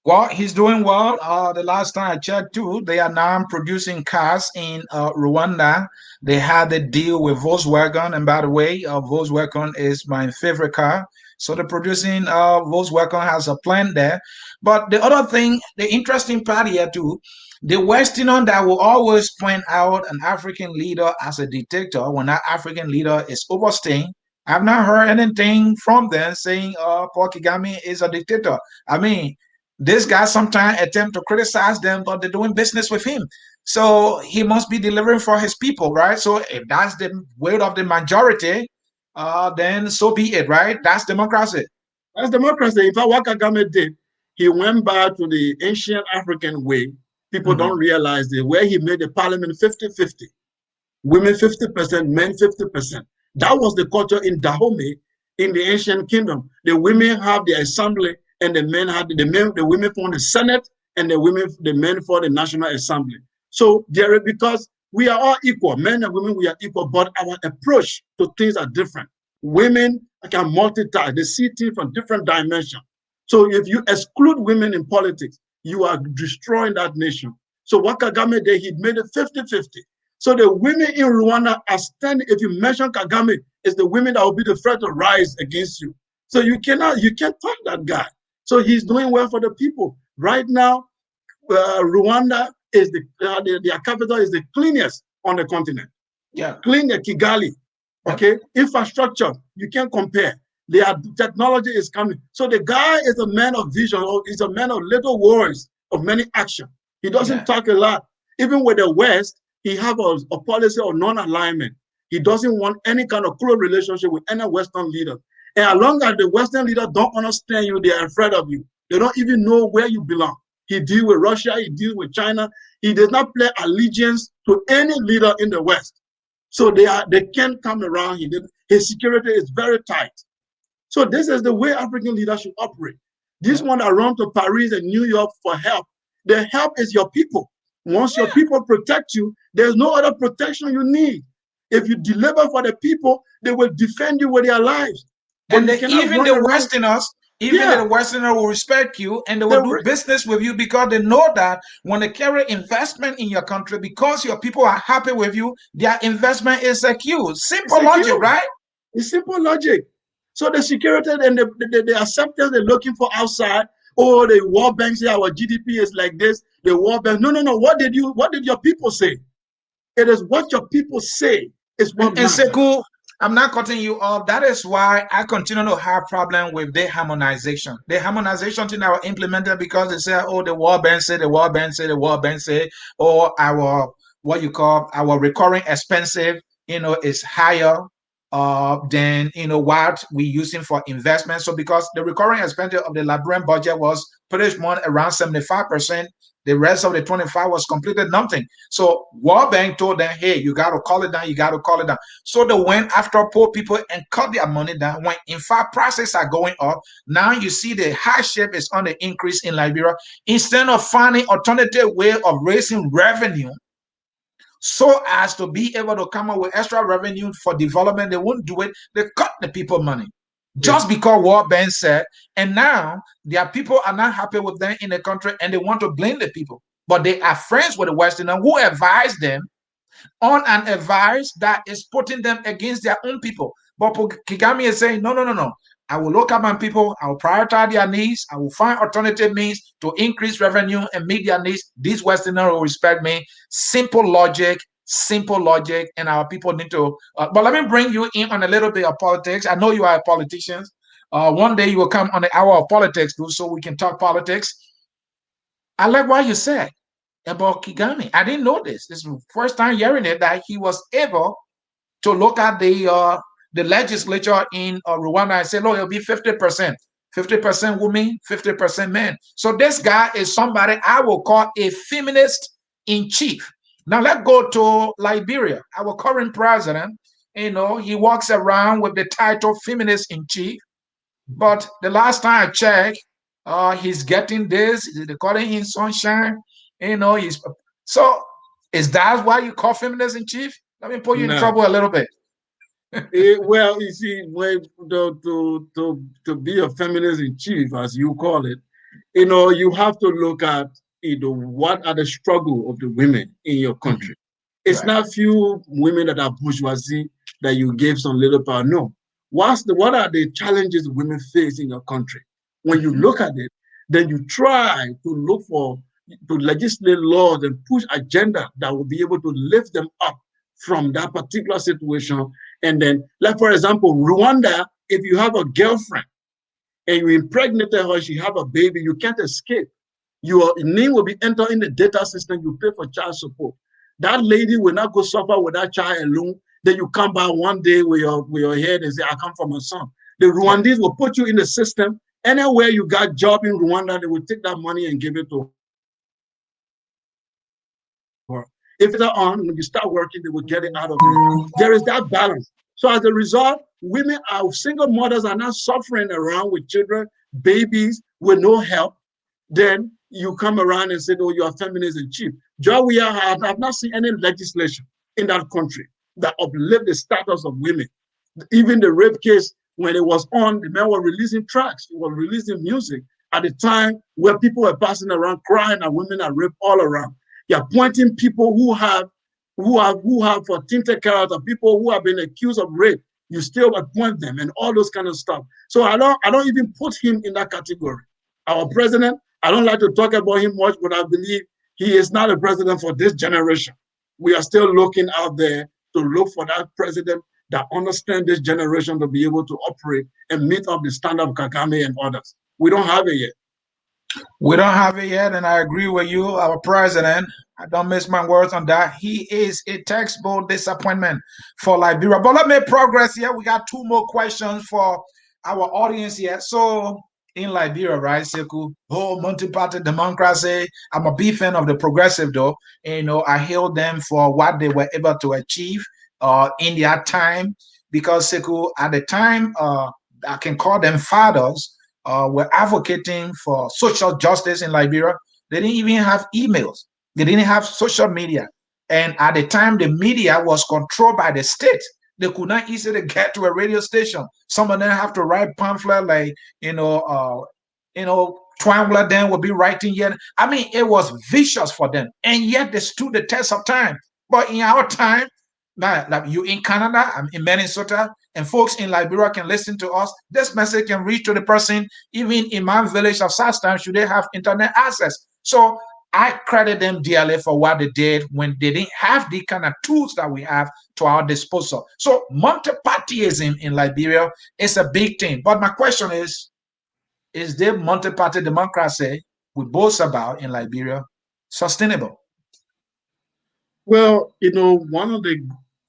Well, he's doing well. The last time I checked too, they are now producing cars in Rwanda. They had a deal with Volkswagen, and by the way, Volkswagen is my favorite car. So the producing Volkswagen has a plant there. But the other thing, the interesting part here too, the Westerner that will always point out an African leader as a dictator when that African leader is overstaying. I've not heard anything from them saying Paul Kagame is a dictator. I mean, this guy sometimes attempt to criticize them, but they're doing business with him. So he must be delivering for his people, right? So if that's the will of the majority, then so be it, right? That's democracy. That's democracy. In fact, what Kagame did, he went back to the ancient African way. People don't realize it, where he made the parliament 50-50. Women 50%, men 50%. That was the culture in Dahomey in the ancient kingdom. The women have the assembly and the men had the women for the Senate and the men for the National Assembly. So there, because we are all equal, men and women, we are equal, but our approach to things are different. Women can multitask, they see things from different dimensions. So if you exclude women in politics, you are destroying that nation. So what Kagame did, he made it 50-50. So the women in Rwanda are standing, if you mention Kagame, it's the women that will be the first to rise against you. So you can't touch that guy. So he's doing well for the people. Right now, Rwanda is their capital is the cleanest on the continent. Yeah. Clean Kigali. Okay. Infrastructure, you can't compare. Their technology is coming. So the guy is a man of vision, or is a man of little words, of many action. He doesn't talk a lot. Even with the West, he have a policy of non-alignment. He doesn't want any kind of close relationship with any Western leader. And as long as the Western leaders don't understand you, they are afraid of you. They don't even know where you belong. He deals with Russia, he deals with China. He does not play allegiance to any leader in the West. So they can't come around him. His security is very tight. So this is the way African leaders should operate. This one that run to Paris and New York for help. The help is your people. Once your people protect you, there's no other protection you need. If you deliver for the people, they will defend you with their lives. But and even the Westerners, the Westerners will respect you and they will do business with you because they know that when they carry investment in your country, because your people are happy with you, their investment is secure. Simple logic, right? It's simple logic. So the security and the acceptance they're looking for outside, or the World Bank say our GDP is like this, the World Bank, no. What did your people say? It is what your people say is what matters. And Sekou, I'm not cutting you off. That is why I continue to have problem with the harmonization. The harmonization thing that were implemented because they say, oh, the World Bank say, the World Bank say, the World Bank say, or our what you call our recurring expensive, is higher than what we using for investment. So because the recurring expenditure of the Liberian budget was pretty much around 75%, the rest of the 25 was completed nothing. So World Bank told them, hey, you got to call it down, you got to call it down. So they went after poor people and cut their money down. When in fact prices are going up, now you see the hardship is on the increase in Liberia. Instead of finding alternative way of raising revenue, so as to be able to come up with extra revenue for development. They won't do it. They cut the people money just because what Ben said. And now their people are not happy with them in the country and they want to blame the people. But they are friends with the Westerners who advise them on an advice that is putting them against their own people. But Kagame is saying, no, no, no, no. I will look at my people. I will prioritize their needs. I will find alternative means to increase revenue and meet their needs. These Westerners will respect me. Simple logic, and our people need to. But let me bring you in on a little bit of politics. I know you are a politician. One day you will come on the hour of politics, too, so we can talk politics. I like what you said about Kigami. I didn't know this. This is the first time hearing it, that he was able to look at the legislature in Rwanda and say, look, it'll be 50%. 50% women, 50% men. So this guy is somebody I will call a feminist in chief. Now let's go to Liberia. Our current president, he walks around with the title feminist in chief. But the last time I checked, he's getting this. They calling him sunshine. He's so. Is that why you call feminist in chief? Let me put you in trouble a little bit. Well, you see, to be a feminist in chief, as you call it, you have to look at what are the struggle of the women in your country. It's right. Not few women that are bourgeoisie that you gave some little power. No. What are the challenges women face in your country? When you look at it, then you try to legislate laws and push agenda that will be able to lift them up from that particular situation. And then, like for example, Rwanda, if you have a girlfriend and you impregnated her, she have a baby, you can't escape. Your name will be entered in the data system, you pay for child support. That lady will not go suffer with that child alone. Then you come back one day with your head and say, I come from my son. The Rwandese will put you in the system. Anywhere you got job in Rwanda, they will take that money and give it to her. If later on, when you start working, they will get it out of you. There is that balance. So as a result, single mothers are not suffering around with children, babies with no help. Then you come around and say, oh, you are feminist in chief. I've not seen any legislation in that country that uplift the status of women. Even the rape case, when it was on, the men were releasing tracks, they were releasing music at the time where people were passing around crying and women are raped all around. You're appointing people who have for tinted character, people who have been accused of rape. You still appoint them and all those kind of stuff. So I don't even put him in that category. Our president, I don't like to talk about him much, but I believe he is not a president for this generation. We are still looking out there to look for that president that understands this generation to be able to operate and meet up the standard of Kagame and others. We don't have it yet. We don't have it yet, and I agree with you. Our president, I don't miss my words on that. He is a textbook disappointment for Liberia. But let me progress here. We got two more questions for our audience here. So in Liberia, right, Sekou, multi-party democracy. I'm a big fan of the progressive, though. I hail them for what they were able to achieve in their time, because Sekou, at the time, I can call them fathers, were advocating for social justice in Liberia. They didn't even have emails. They didn't have social media. And at the time, the media was controlled by the state. They could not easily get to a radio station. Some of them have to write pamphlet like, Twangler then would be writing here. I mean, it was vicious for them. And yet they stood the test of time. But in our time, like you in Canada, I'm in Minnesota, and folks in Liberia can listen to us. This message can reach to the person even in my village of Southtown, should they have internet access. So I credit them dearly for what they did when they didn't have the kind of tools that we have to our disposal. So multi-partyism in Liberia is a big thing. But my question is the multi-party democracy we boast about in Liberia sustainable? Well, one of the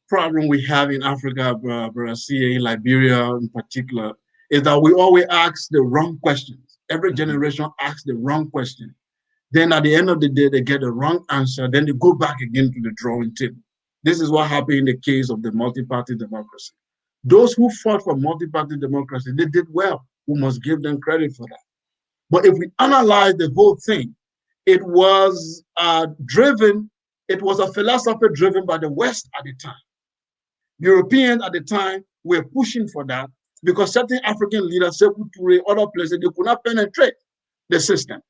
problem we have in Africa, Sieh, Liberia in particular, is that we always ask the wrong questions. Every generation asks the wrong question. Then at the end of the day, they get the wrong answer. Then they go back again to the drawing table. This is what happened in the case of the multi-party democracy. Those who fought for multi-party democracy, they did well. We must give them credit for that. But if we analyze the whole thing, it was driven It was a philosophy driven by the West at the time. Europeans at the time were pushing for that because certain African leaders, Sekou Toure, other places, they could not penetrate the system.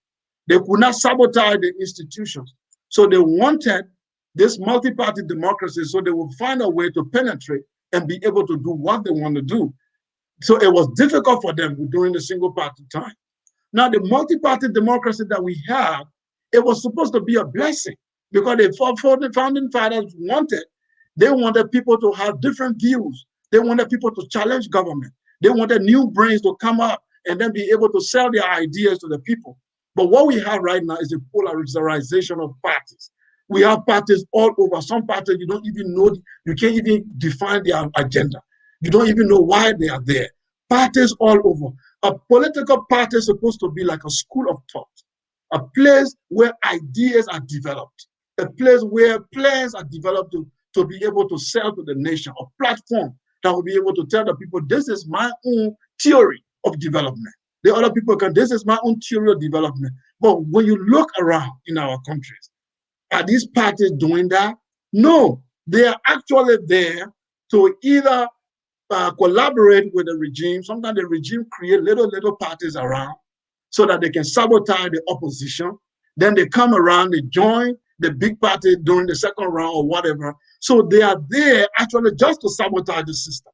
They could not sabotage the institutions. So they wanted this multi-party democracy so they would find a way to penetrate and be able to do what they want to do. So it was difficult for them during the single party time. Now, the multi-party democracy that we have, it was supposed to be a blessing because the founding fathers they wanted people to have different views. They wanted people to challenge government. They wanted new brains to come up and then be able to sell their ideas to the people. But what we have right now is a polarization of parties. We have parties all over. Some parties you don't even know, you can't even define their agenda. You don't even know why they are there. Parties all over. A political party is supposed to be like a school of thought, a place where ideas are developed, a place where plans are developed to be able to sell to the nation, a platform that will be able to tell the people, this is my own theory of development. The other people can, this is my own theory of development. But when you look around in our countries, are these parties doing that? No, they are actually there to either collaborate with the regime. Sometimes the regime create little parties around so that they can sabotage the opposition. Then they come around, they join the big party during the second round or whatever. So they are there actually just to sabotage the system.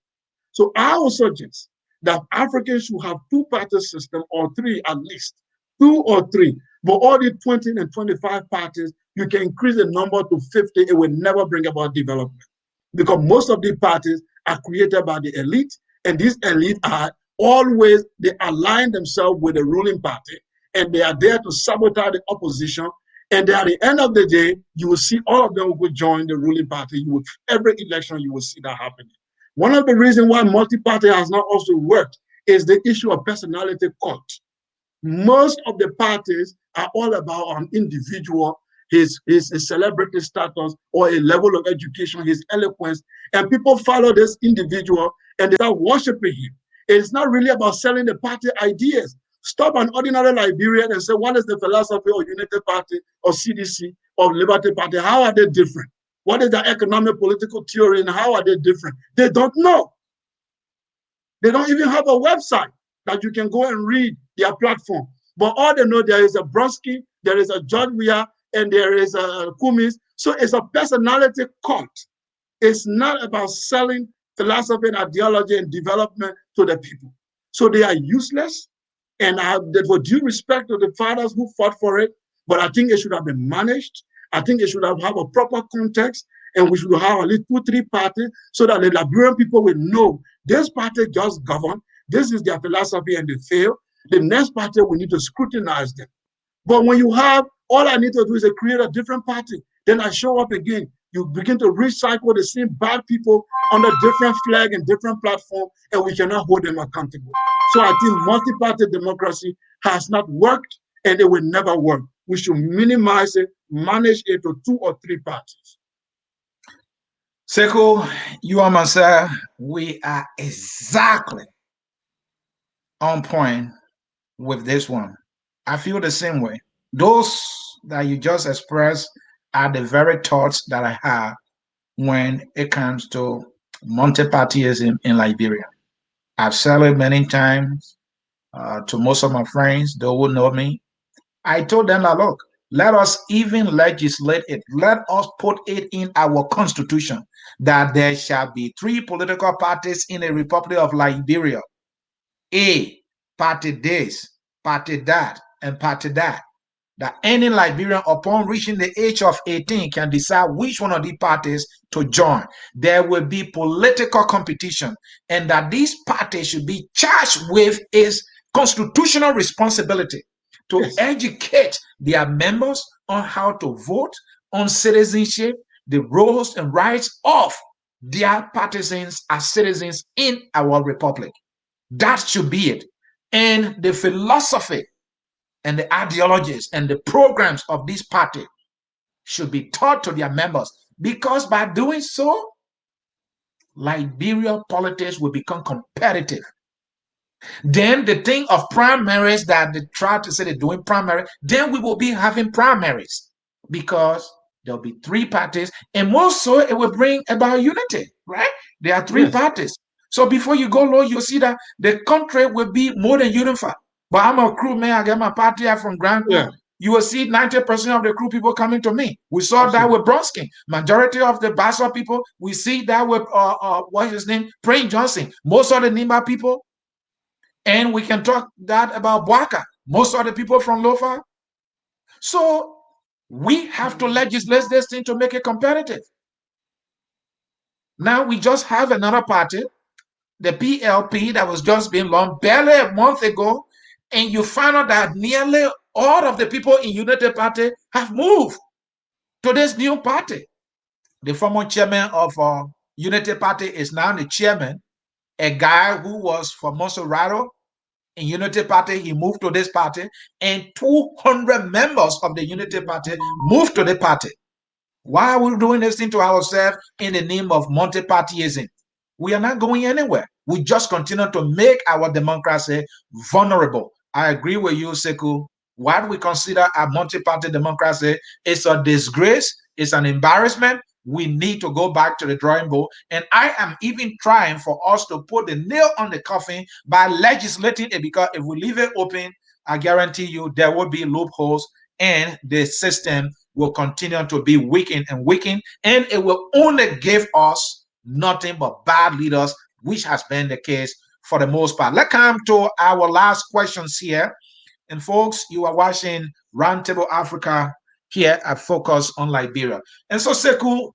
So I would suggest that Africans should have two-party system or three at least, two or three. But all the 20 and 25 parties, you can increase the number to 50, it will never bring about development. Because most of the parties are created by the elite, and these elite are always, they align themselves with the ruling party, and they are there to sabotage the opposition. And at the end of the day, you will see all of them will join the ruling party. You will, every election, you will see that happening. One of the reasons why multi-party has not also worked is the issue of personality cult. Most of the parties are all about an individual, his celebrity status or a level of education, his eloquence, and people follow this individual and they start worshiping him. It's not really about selling the party ideas. Stop an ordinary Liberian and say, what is the philosophy of Unity Party or CDC or Liberty Party? How are they different? What is the economic political theory and how are they different? They don't know. They don't even have a website that you can go and read their platform. But all they know, there is a Brodsky, there is a George Weah, and there is a Kumis. So it's a personality cult. It's not about selling philosophy and ideology and development to the people. So they are useless. And for due respect to the fathers who fought for it, but I think it should have been managed. I think it should have a proper context, and we should have at least 2-3 parties so that the Liberian people will know this party just govern, this is their philosophy, and they fail. The next party, we need to scrutinize them. But when you have, all I need to do is to create a different party, then I show up again. You begin to recycle the same bad people under different flag and different platform, and we cannot hold them accountable. So I think multi-party democracy has not worked, and it will never work. We should minimize it, manage it to 2 or 3 parties. Sekou, you and myself, we are exactly on point with this one. I feel the same way. Those that you just expressed are the very thoughts that I have when it comes to multi-partyism in Liberia. I've said it many times to most of my friends, those who know me. I told them that, look, let us even legislate it. Let us put it in our constitution that there shall be 3 political parties in the Republic of Liberia. A, party this, party that, and party that. That any Liberian upon reaching the age of 18 can decide which one of the parties to join. There will be political competition, and that these parties should be charged with its constitutional responsibility to educate their members on how to vote, on citizenship, the roles and rights of their partisans as citizens in our republic. That should be it. And the philosophy and the ideologies and the programs of this party should be taught to their members, because by doing so, Liberia politics will become competitive. Then the thing of primaries that they try to say they're doing primary, then we will be having primaries, because There'll be three parties, and most so it will bring about unity, right? There are three parties. So before you go low, you'll see that the country will be more than unified. But I'm a crew man, I get my party out from Grand Crew. You will see 90% of the crew people coming to me. We saw that with Bronsky. Majority of the Bassa people, we see that with what's his name? Praying Johnson. Most of the Nimba people, and we can talk that about Boaka. Most of the people from Lofa. So we have to legislate this thing to make it competitive. Now we just have another party, the PLP, that was just being launched barely a month ago, and you find out that nearly all of the people in Unity Party have moved to this new party. The former chairman of Unity Party is now the chairman, a guy who was from Monserrato in Unity Party. He moved to this party, and 200 members of the Unity Party moved to the party. Why are we doing this thing to ourselves in the name of multi-partyism? We are not going anywhere. We just continue to make our democracy vulnerable. I agree with you, Sekou. What we consider a multi-party democracy is a disgrace, it's an embarrassment. We need to go back to the drawing board. And I am even trying for us to put the nail on the coffin by legislating it, because if we leave it open, I guarantee you there will be loopholes and the system will continue to be weakened and weakened, and it will only give us nothing but bad leaders, which has been the case for the most part. Let's come to our last questions here. And folks, you are watching Roundtable Africa here at Focus on Liberia. And so, Sekou,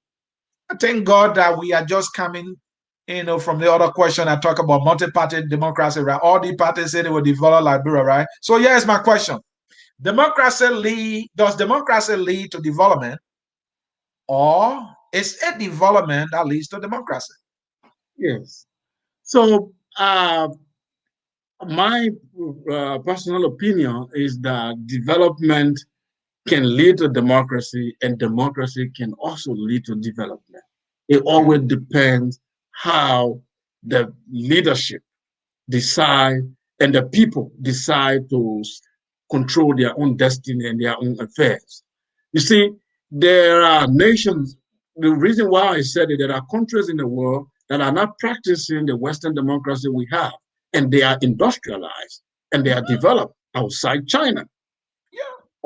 I thank God that we are just coming, from the other question I talk about multi-party democracy, right? All the parties say they will develop Liberia, right? So here's my question. Does democracy lead to development, or is it development that leads to democracy? Yes. So my personal opinion is that development can lead to democracy, and democracy can also lead to development. It always depends how the leadership decide and the people decide to control their own destiny and their own affairs. You see, there are nations, the reason why I said it, there are countries in the world that are not practicing the Western democracy we have, and they are industrialized and they are developed outside China.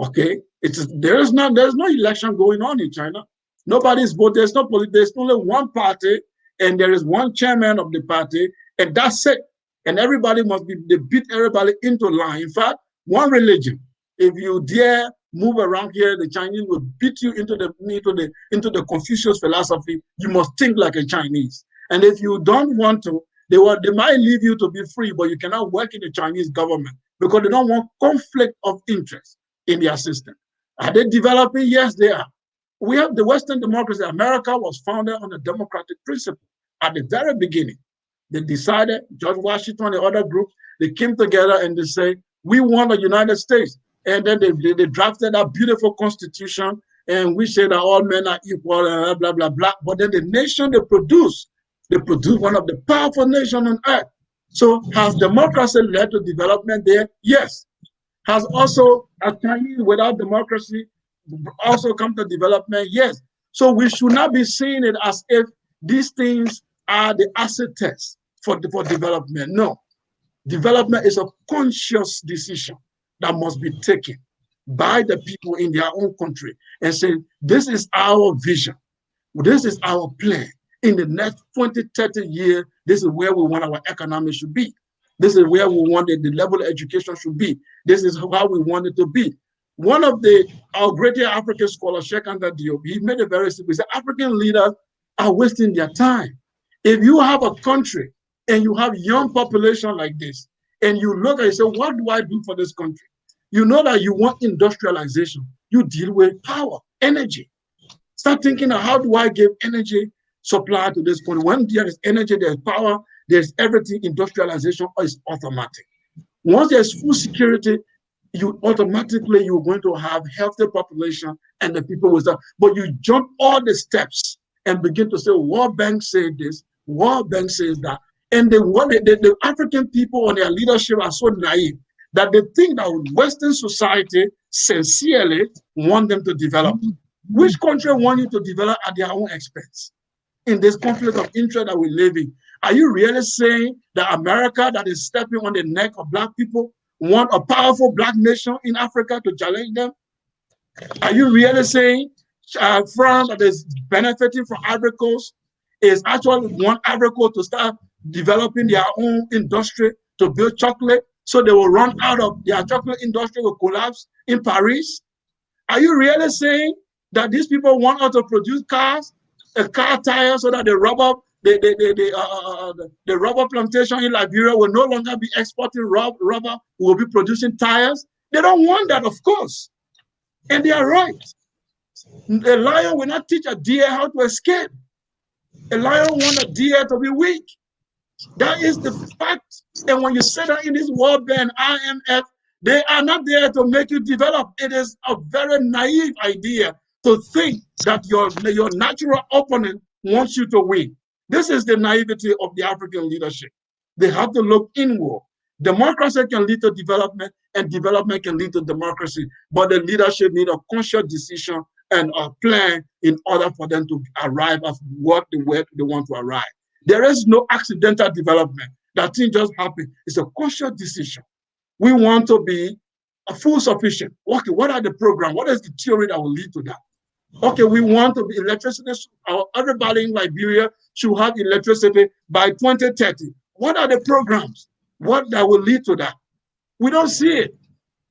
Okay, there's no election going on in China. Nobody's voting. There's only one party, and there is one chairman of the party, and that's it. And everybody they beat everybody into line. In fact, one religion, if you dare move around here, the Chinese will beat you into the Confucius philosophy. You must think like a Chinese. And if you don't want to, they might leave you to be free, but you cannot work in the Chinese government because they don't want conflict of interest in their system. Are they developing? Yes, they are. We have the Western democracy. America was founded on a democratic principle at the very beginning. They decided, George Washington and the other groups, they came together and they say, we want a United States. And then they drafted that beautiful constitution, and we say that all men are equal, and blah, blah, blah. But then the nation they produce one of the powerful nations on earth. So has democracy led to development there? Yes. Has also a Chinese without democracy also come to development? Yes. So we should not be seeing it as if these things are the acid test for development. No. Development is a conscious decision that must be taken by the people in their own country and say, this is our vision. This is our plan. In the next 20, 30 years, this is where we want our economy should be. This is where we want the level of education should be. This is how we want it to be. One of our great African scholars, Sheikh Anta Diop, he made it very simple. He said, African leaders are wasting their time. If you have a country and you have young population like this, and you look and say, what do I do for this country? You know that you want industrialization. You deal with power, energy. Start thinking of how do I give energy supply to this country? When there is energy, there's power, there's everything. Industrialization is automatic. Once there's food security, you're going to have healthy population and the people will start. But you jump all the steps and begin to say, World Bank said this, World Bank says that. And the African people and their leadership are so naive that they think that Western society sincerely want them to develop. Which country want you to develop at their own expense? In this conflict of interest that we live in, are you really saying that America, that is stepping on the neck of black people, want a powerful black nation in Africa to challenge them? Are you really saying France, that is benefiting from Ivory Coast, is actually want Ivory Coast to start developing their own industry to build chocolate, so they will run out of their chocolate industry, will collapse in Paris? Are you really saying that these people want us to produce cars, a car tire, so that the rubber plantation in Liberia will no longer be exporting rubber, will be producing tires? They don't want that, of course. And they are right. A lion will not teach a deer how to escape. A lion wants a deer to be weak. That is the fact. And when you say that in this World Bank, IMF, they are not there to make you develop. It is a very naive idea to think that your natural opponent wants you to win. This is the naivety of the African leadership. They have to look inward. Democracy can lead to development, and development can lead to democracy. But the leadership need a conscious decision and a plan in order for them to arrive at what they want to arrive. There is no accidental development. That thing just happened. It's a conscious decision. We want to be a full sufficient. Okay, what are the programs? What is the theory that will lead to that? Okay, we want to be electricity. Everybody in Liberia should have electricity by 2030. What are the programs? What that will lead to that? We don't see it.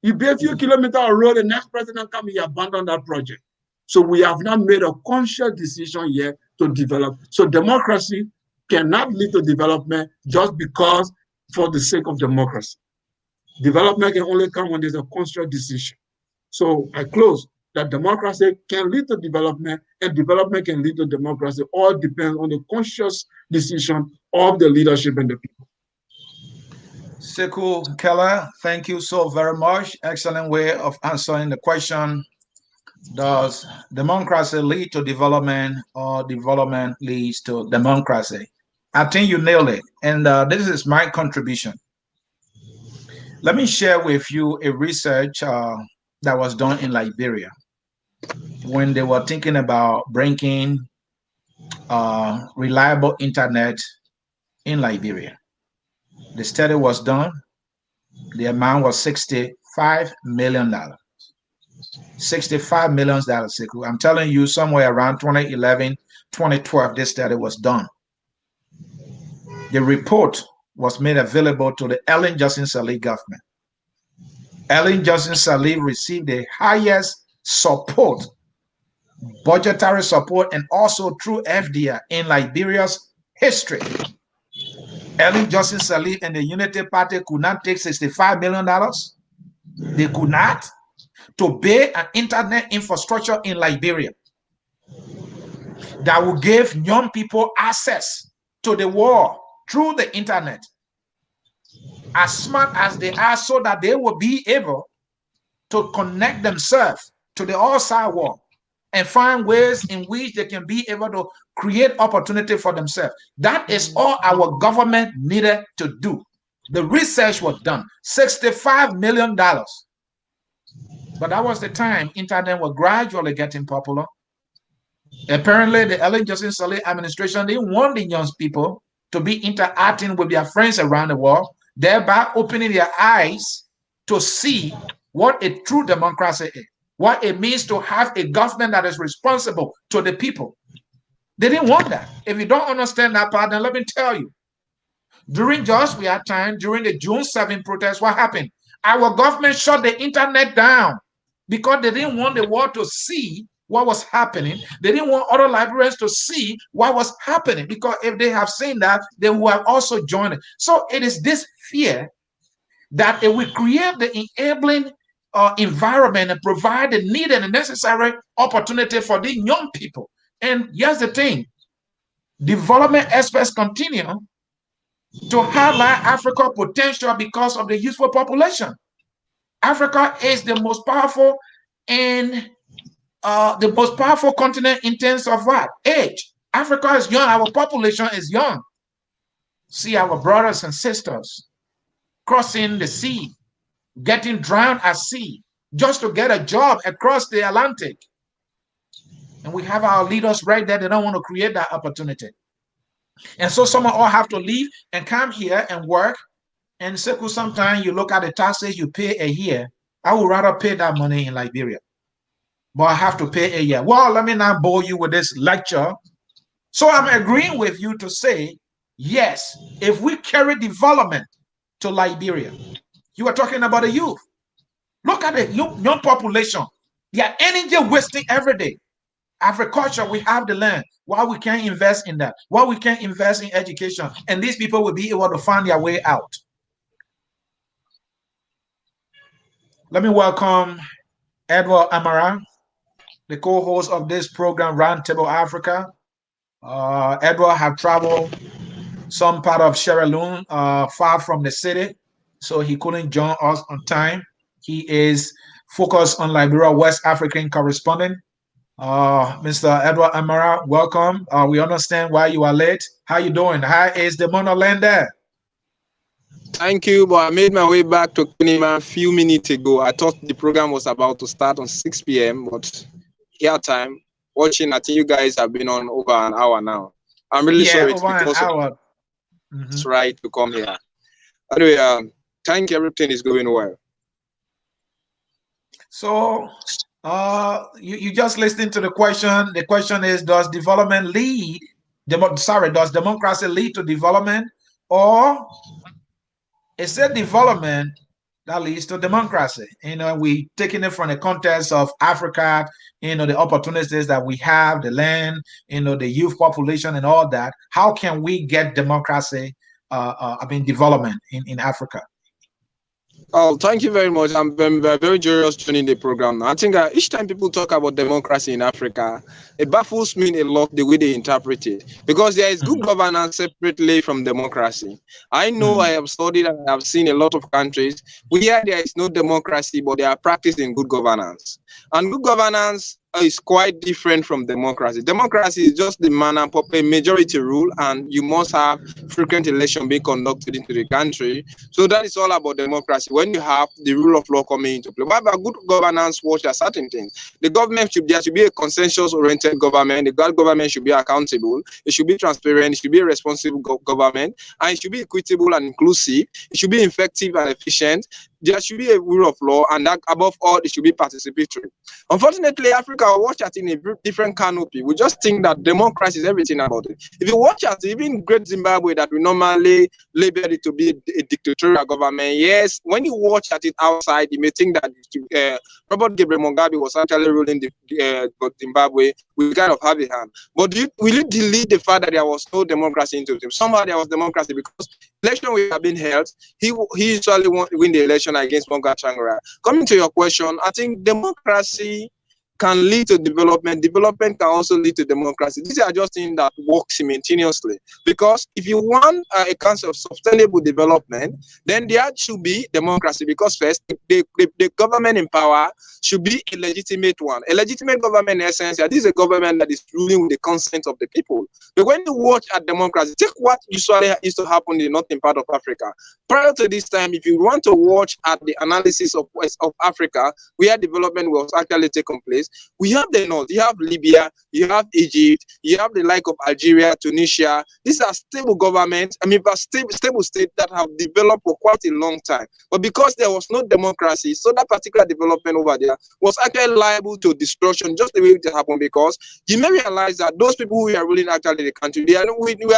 You build a few kilometers of road, the next president comes, he abandon that project. So we have not made a conscious decision yet to develop. So democracy cannot lead to development just because for the sake of democracy. Development can only come when there's a conscious decision. So I close that democracy can lead to development, and development can lead to democracy. All depends on the conscious decision of the leadership and the people. Sekou, Kelleh, thank you so very much. Excellent way of answering the question. Does democracy lead to development, or development leads to democracy? I think you nailed it. And this is my contribution. Let me share with you a research that was done in Liberia when they were thinking about bringing reliable internet in Liberia. The study was done. The amount was $65 million. $65 million. I'm telling you, somewhere around 2011, 2012, this study was done. The report was made available to the Ellen Johnson Sirleaf government. Ellen Johnson Sirleaf received the highest support, budgetary support, and also through FDR in Liberia's history. Ellen Johnson Sirleaf and the Unity Party could not take $65 million. They could not, to build an internet infrastructure in Liberia that will give young people access to the world through the internet, as smart as they are, so that they will be able to connect themselves to the outside world and find ways in which they can be able to create opportunity for themselves. That is all our government needed to do. The research was done, $65 million. But that was the time internet was gradually getting popular. Apparently, the Ellen Johnson Sirleaf administration didn't want the young people to be interacting with their friends around the world, thereby opening their eyes to see what a true democracy is, what it means to have a government that is responsible to the people. They didn't want that. If you don't understand that part, then let me tell you. During just we had time, during the June 7 protest, what happened? Our government shut the internet down because they didn't want the world to see what was happening. They didn't want other Liberians to see what was happening, because if they have seen that, they will have also joined it. So it is this fear that it will create the enabling environment and provide the needed and necessary opportunity for the young people. And here's the thing, development experts continue to highlight Africa's potential because of the youthful population. Africa is the most powerful and the most powerful continent in terms of what? Age. Africa is young. Our population is young. See our brothers and sisters crossing the sea, getting drowned at sea just to get a job across the Atlantic. And we have our leaders right there. They don't want to create that opportunity. And so some of all have to leave and come here and work. And Sekou, sometimes you look at the taxes you pay a year. I would rather pay that money in Liberia, but I have to pay a year. Well, let me not bore you with this lecture. So I'm agreeing with you to say, yes, if we carry development to Liberia, you are talking about the youth. Look at the young population. They are energy wasting every day. Agriculture, we have the land. Why we can't invest in that? Why we can't invest in education? And these people will be able to find their way out. Let me welcome Edward Amara, the co-host of this program, Roundtable Africa. Edward have traveled some part of Sierra Leone, far from the city, so he couldn't join us on time. He is focused on Liberia West African correspondent. Mr. Edward Amara, welcome. We understand why you are late. How you doing? How is the monoland there? Thank you, but I made my way back to Kenema a few minutes ago. I thought the program was about to start on 6 p.m., but here time, watching, I think you guys have been on over an hour now. I'm really sorry it's over an because hour. it's right to come here. Anyway, thank you, everything is going well. So, you just listening to the question. The question is, does development lead, does democracy lead to development, or is it development that leads to democracy? We taking it from the context of Africa, the opportunities that we have, the land, the youth population and all that. How can we get democracy, development in Africa? Oh, thank you very much. I'm very curious joining the program. I think each time people talk about democracy in Africa, it baffles me a lot the way they interpret it, because there is good governance separately from democracy. I know I have studied and I have seen a lot of countries where there is no democracy, but they are practicing good governance. And good governance is quite different from democracy. Democracy is just the manner of a majority rule, and you must have frequent election being conducted into the country. So that is all about democracy, when you have the rule of law coming into play. But good governance watches certain things. The government there should be a consensus-oriented government. The government should be accountable. It should be transparent. It should be a responsible government, and it should be equitable and inclusive. It should be effective and efficient. There should be a rule of law, and that, above all, it should be participatory. Unfortunately, Africa watch at in a different canopy. We just think that democracy is everything about it. If you watch at even Great Zimbabwe, that we normally label it to be a dictatorial government, yes, when you watch at it outside, you may think that Robert Gabriel Mugabe was actually ruling Zimbabwe with kind of heavy hand. But will you delete the fact that there was no democracy into it? Somehow there was democracy, because election we have been held, he usually win the election against Monga Changara. Coming to your question, I think democracy can lead to development. Development can also lead to democracy. These are just things that work simultaneously. Because if you want a concept of sustainable development, then there should be democracy. Because first, the government in power should be a legitimate one. A legitimate government, in essence, this is a government that is ruling with the consent of the people. But when you watch at democracy, take what usually used to happen in the northern part of Africa. Prior to this time, if you want to watch at the analysis of Africa, where development was actually taking place, we have the north, you have Libya, you have Egypt, you have the like of Algeria, Tunisia. These are stable governments, stable states that have developed for quite a long time. But because there was no democracy, so that particular development over there was actually liable to destruction, just the way it happened, because you may realize that those people who are ruling actually the country, we are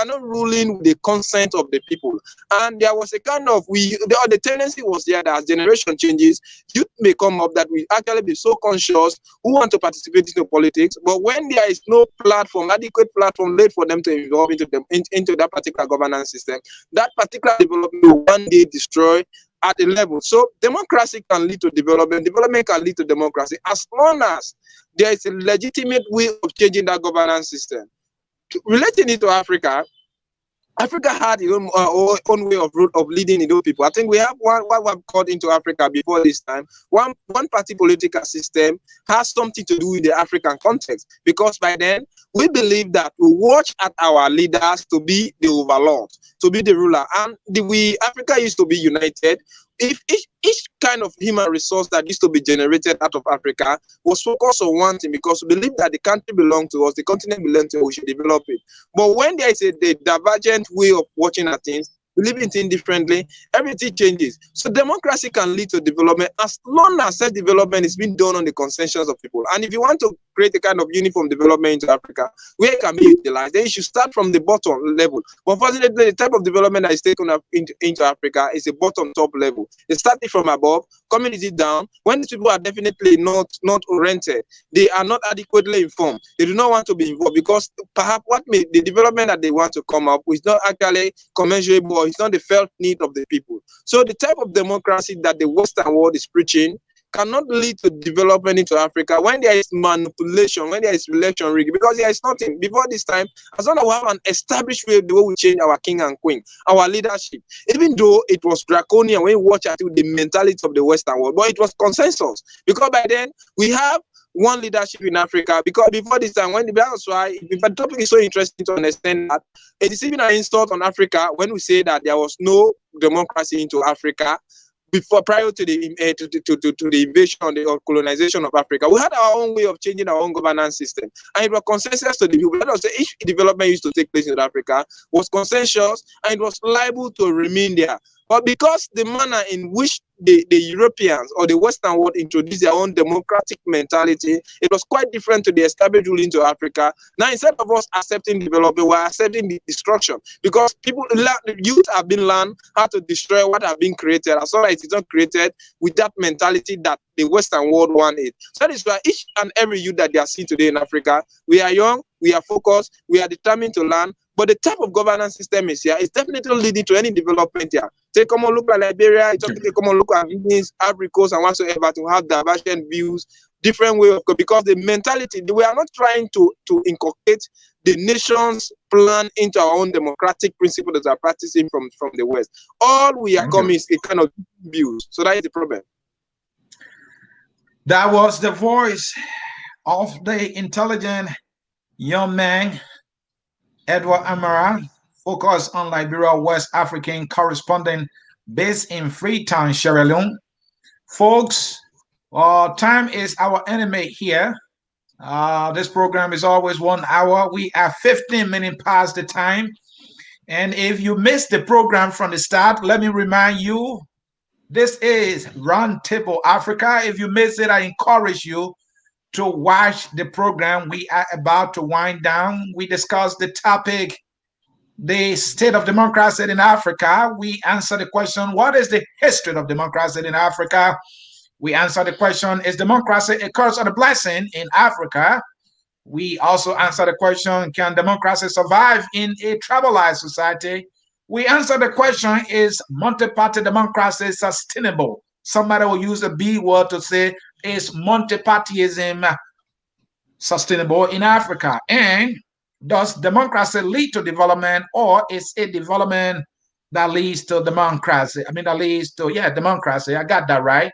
not ruling with the consent of the people. And there was a kind of, the tendency was there that as generation changes, youth may come up that we actually be so conscious who want to participate in politics, but when there is no platform, adequate platform laid for them to involve into that particular governance system, that particular development will one day destroy at a level. So democracy can lead to development, development can lead to democracy, as long as there is a legitimate way of changing that governance system. Relating it to Africa had its own way of leading its own people. I think we have what we've called into Africa before this time. One party political system has something to do with the African context, because by then we believe that we watch at our leaders to be the overlord, to be the ruler. And Africa used to be united. if each kind of human resource that used to be generated out of Africa was focused on one thing, because we believe that the country belongs to us, the continent belongs to us, we should develop it. But when there is a divergent way of watching at things, believing things differently, everything changes. So democracy can lead to development as long as such development is being done on the consensus of people. And if you want to create a kind of uniform development into Africa where it can be utilized, then you should start from the bottom level. But unfortunately, the type of development that is taken up into Africa is a bottom top level. They start it from above, community down. When these people are definitely not oriented, they are not adequately informed. They do not want to be involved because perhaps the development that they want to come up with is not actually commensurable, or it's not the felt need of the people. So the type of democracy that the Western world is preaching cannot lead to development into Africa when there is manipulation, when there is election rigging, because there is nothing. Before this time, as long as we have an established way, the way we change our king and queen, our leadership, even though it was draconian when you watch at the mentality of the Western world, but it was consensus, because by then we have one leadership in Africa. Because before this time, that's why if the topic is so interesting to understand that it is even an insult on Africa when we say that there was no democracy into Africa prior to the invasion or colonization of Africa. We had our own way of changing our own governance system, and it was consensus to the people. Let us say each development used to take place in South Africa was consensus, and it was liable to remain there. But because the manner in which the Europeans or the Western world introduced their own democratic mentality, it was quite different to the established rule into Africa. Now, instead of us accepting development, we're accepting the destruction, because youth have been learned how to destroy what have been created, as long as it is not created with that mentality that the Western world wanted. So that is why each and every youth that they are seeing today in Africa, we are young, we are focused, we are determined to learn. But the type of governance system is here is definitely leading to any development here. Take come on look at Liberia, come on look at Guinea, Ivory Coast, and whatsoever, to have divergent views, different way of, because the mentality, we are not trying to inculcate the nation's plan into our own democratic principle that are practicing from the West. All we are coming is a kind of views. So that is the problem. That was the voice of the intelligent young man, Edward Amara, focused on Liberia West African correspondent based in Freetown, Sierra Leone. Folks, time is our enemy here. This program is always 1 hour. We are 15 minutes past the time. And if you missed the program from the start, let me remind you, this is Roundtable Africa. If you missed it, I encourage you to watch the program. We are about to wind down. We discussed the topic, the state of democracy in Africa. We answer the question, what is the history of democracy in Africa? We answer the question, is democracy a curse or a blessing in Africa? We also answer the question, can democracy survive in a tribalized society? We answer the question, is multi-party democracy sustainable? Somebody will use the B word to say, is multi-partyism sustainable in Africa? And does democracy lead to development, or is it development that leads to democracy? That leads to, democracy. I got that right.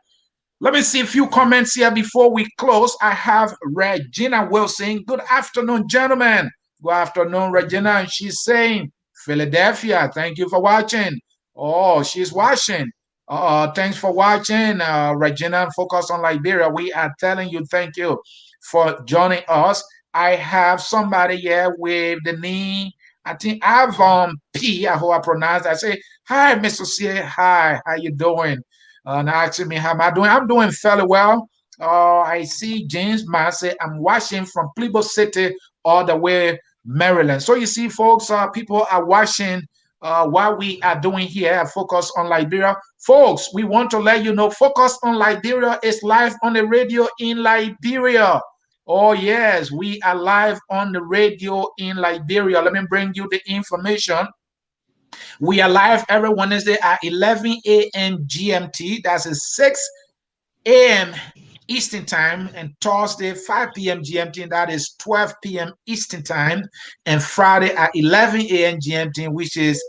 Let me see a few comments here before we close. I have Regina Wilson. Good afternoon, gentlemen. Good afternoon, Regina. And she's saying, Philadelphia, thank you for watching. Oh, she's watching. Thanks for watching, Regina. Focus on Liberia. We are telling you thank you for joining us. I have somebody here with the name, I think Avon P, I hope I pronounced. I say, hi, Mr. Sieh. Hi, how you doing? And asking me how am I doing? I'm doing fairly well. I see James Massey. I'm watching from Plebo City all the way Maryland. So you see, folks, people are watching what we are doing here at Focus on Liberia. Folks, we want to let you know Focus on Liberia is live on the radio in Liberia. Oh, yes, we are live on the radio in Liberia. Let me bring you the information. We are live every Wednesday at 11 a.m. GMT. That's 6 a.m. Eastern Time. And Thursday, 5 p.m. GMT. And that is 12 p.m. Eastern Time. And Friday at 11 a.m. GMT, which is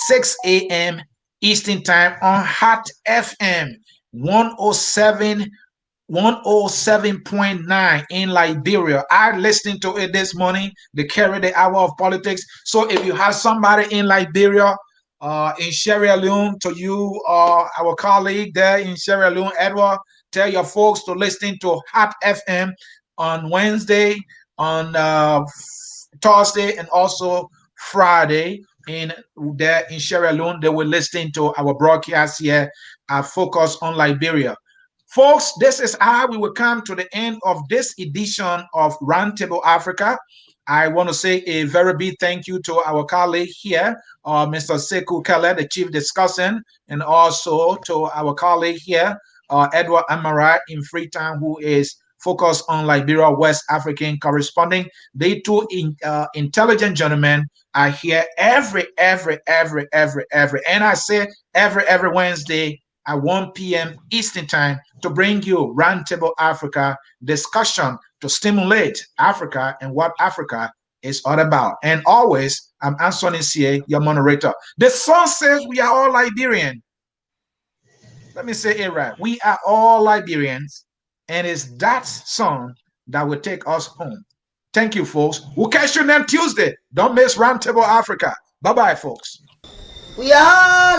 6 a.m. Eastern Time on Hot FM 107.9 in Liberia. I listened to it this morning. They carry the hour of politics. So if you have somebody in Liberia, in Sierra Leone, to you, our colleague there in Sierra Leone, Edward, tell your folks to listen to Hot FM on Wednesday, on Thursday, and also Friday. In there in Sierra Leone, they will listen to our broadcast here, focus on Liberia. Folks, this is how we will come to the end of this edition of Roundtable Africa. I want to say a very big thank you to our colleague here, Mr. Sekou Kelleh, the chief discussant, and also to our colleague here, Edward Amara in Freetown, who is focused on Liberia West African corresponding. They two intelligent gentlemen are here every, and I say every Wednesday at 1 p.m. Eastern Time to bring you Roundtable Africa discussion to stimulate Africa and what Africa is all about. And always, I'm Ansony Sieh, your moderator. The song says we are all Liberian. Let me say it right. We are all Liberians, and it's that song that will take us home. Thank you, folks. We'll catch you next Tuesday. Don't miss Roundtable Africa. Bye-bye, folks. We are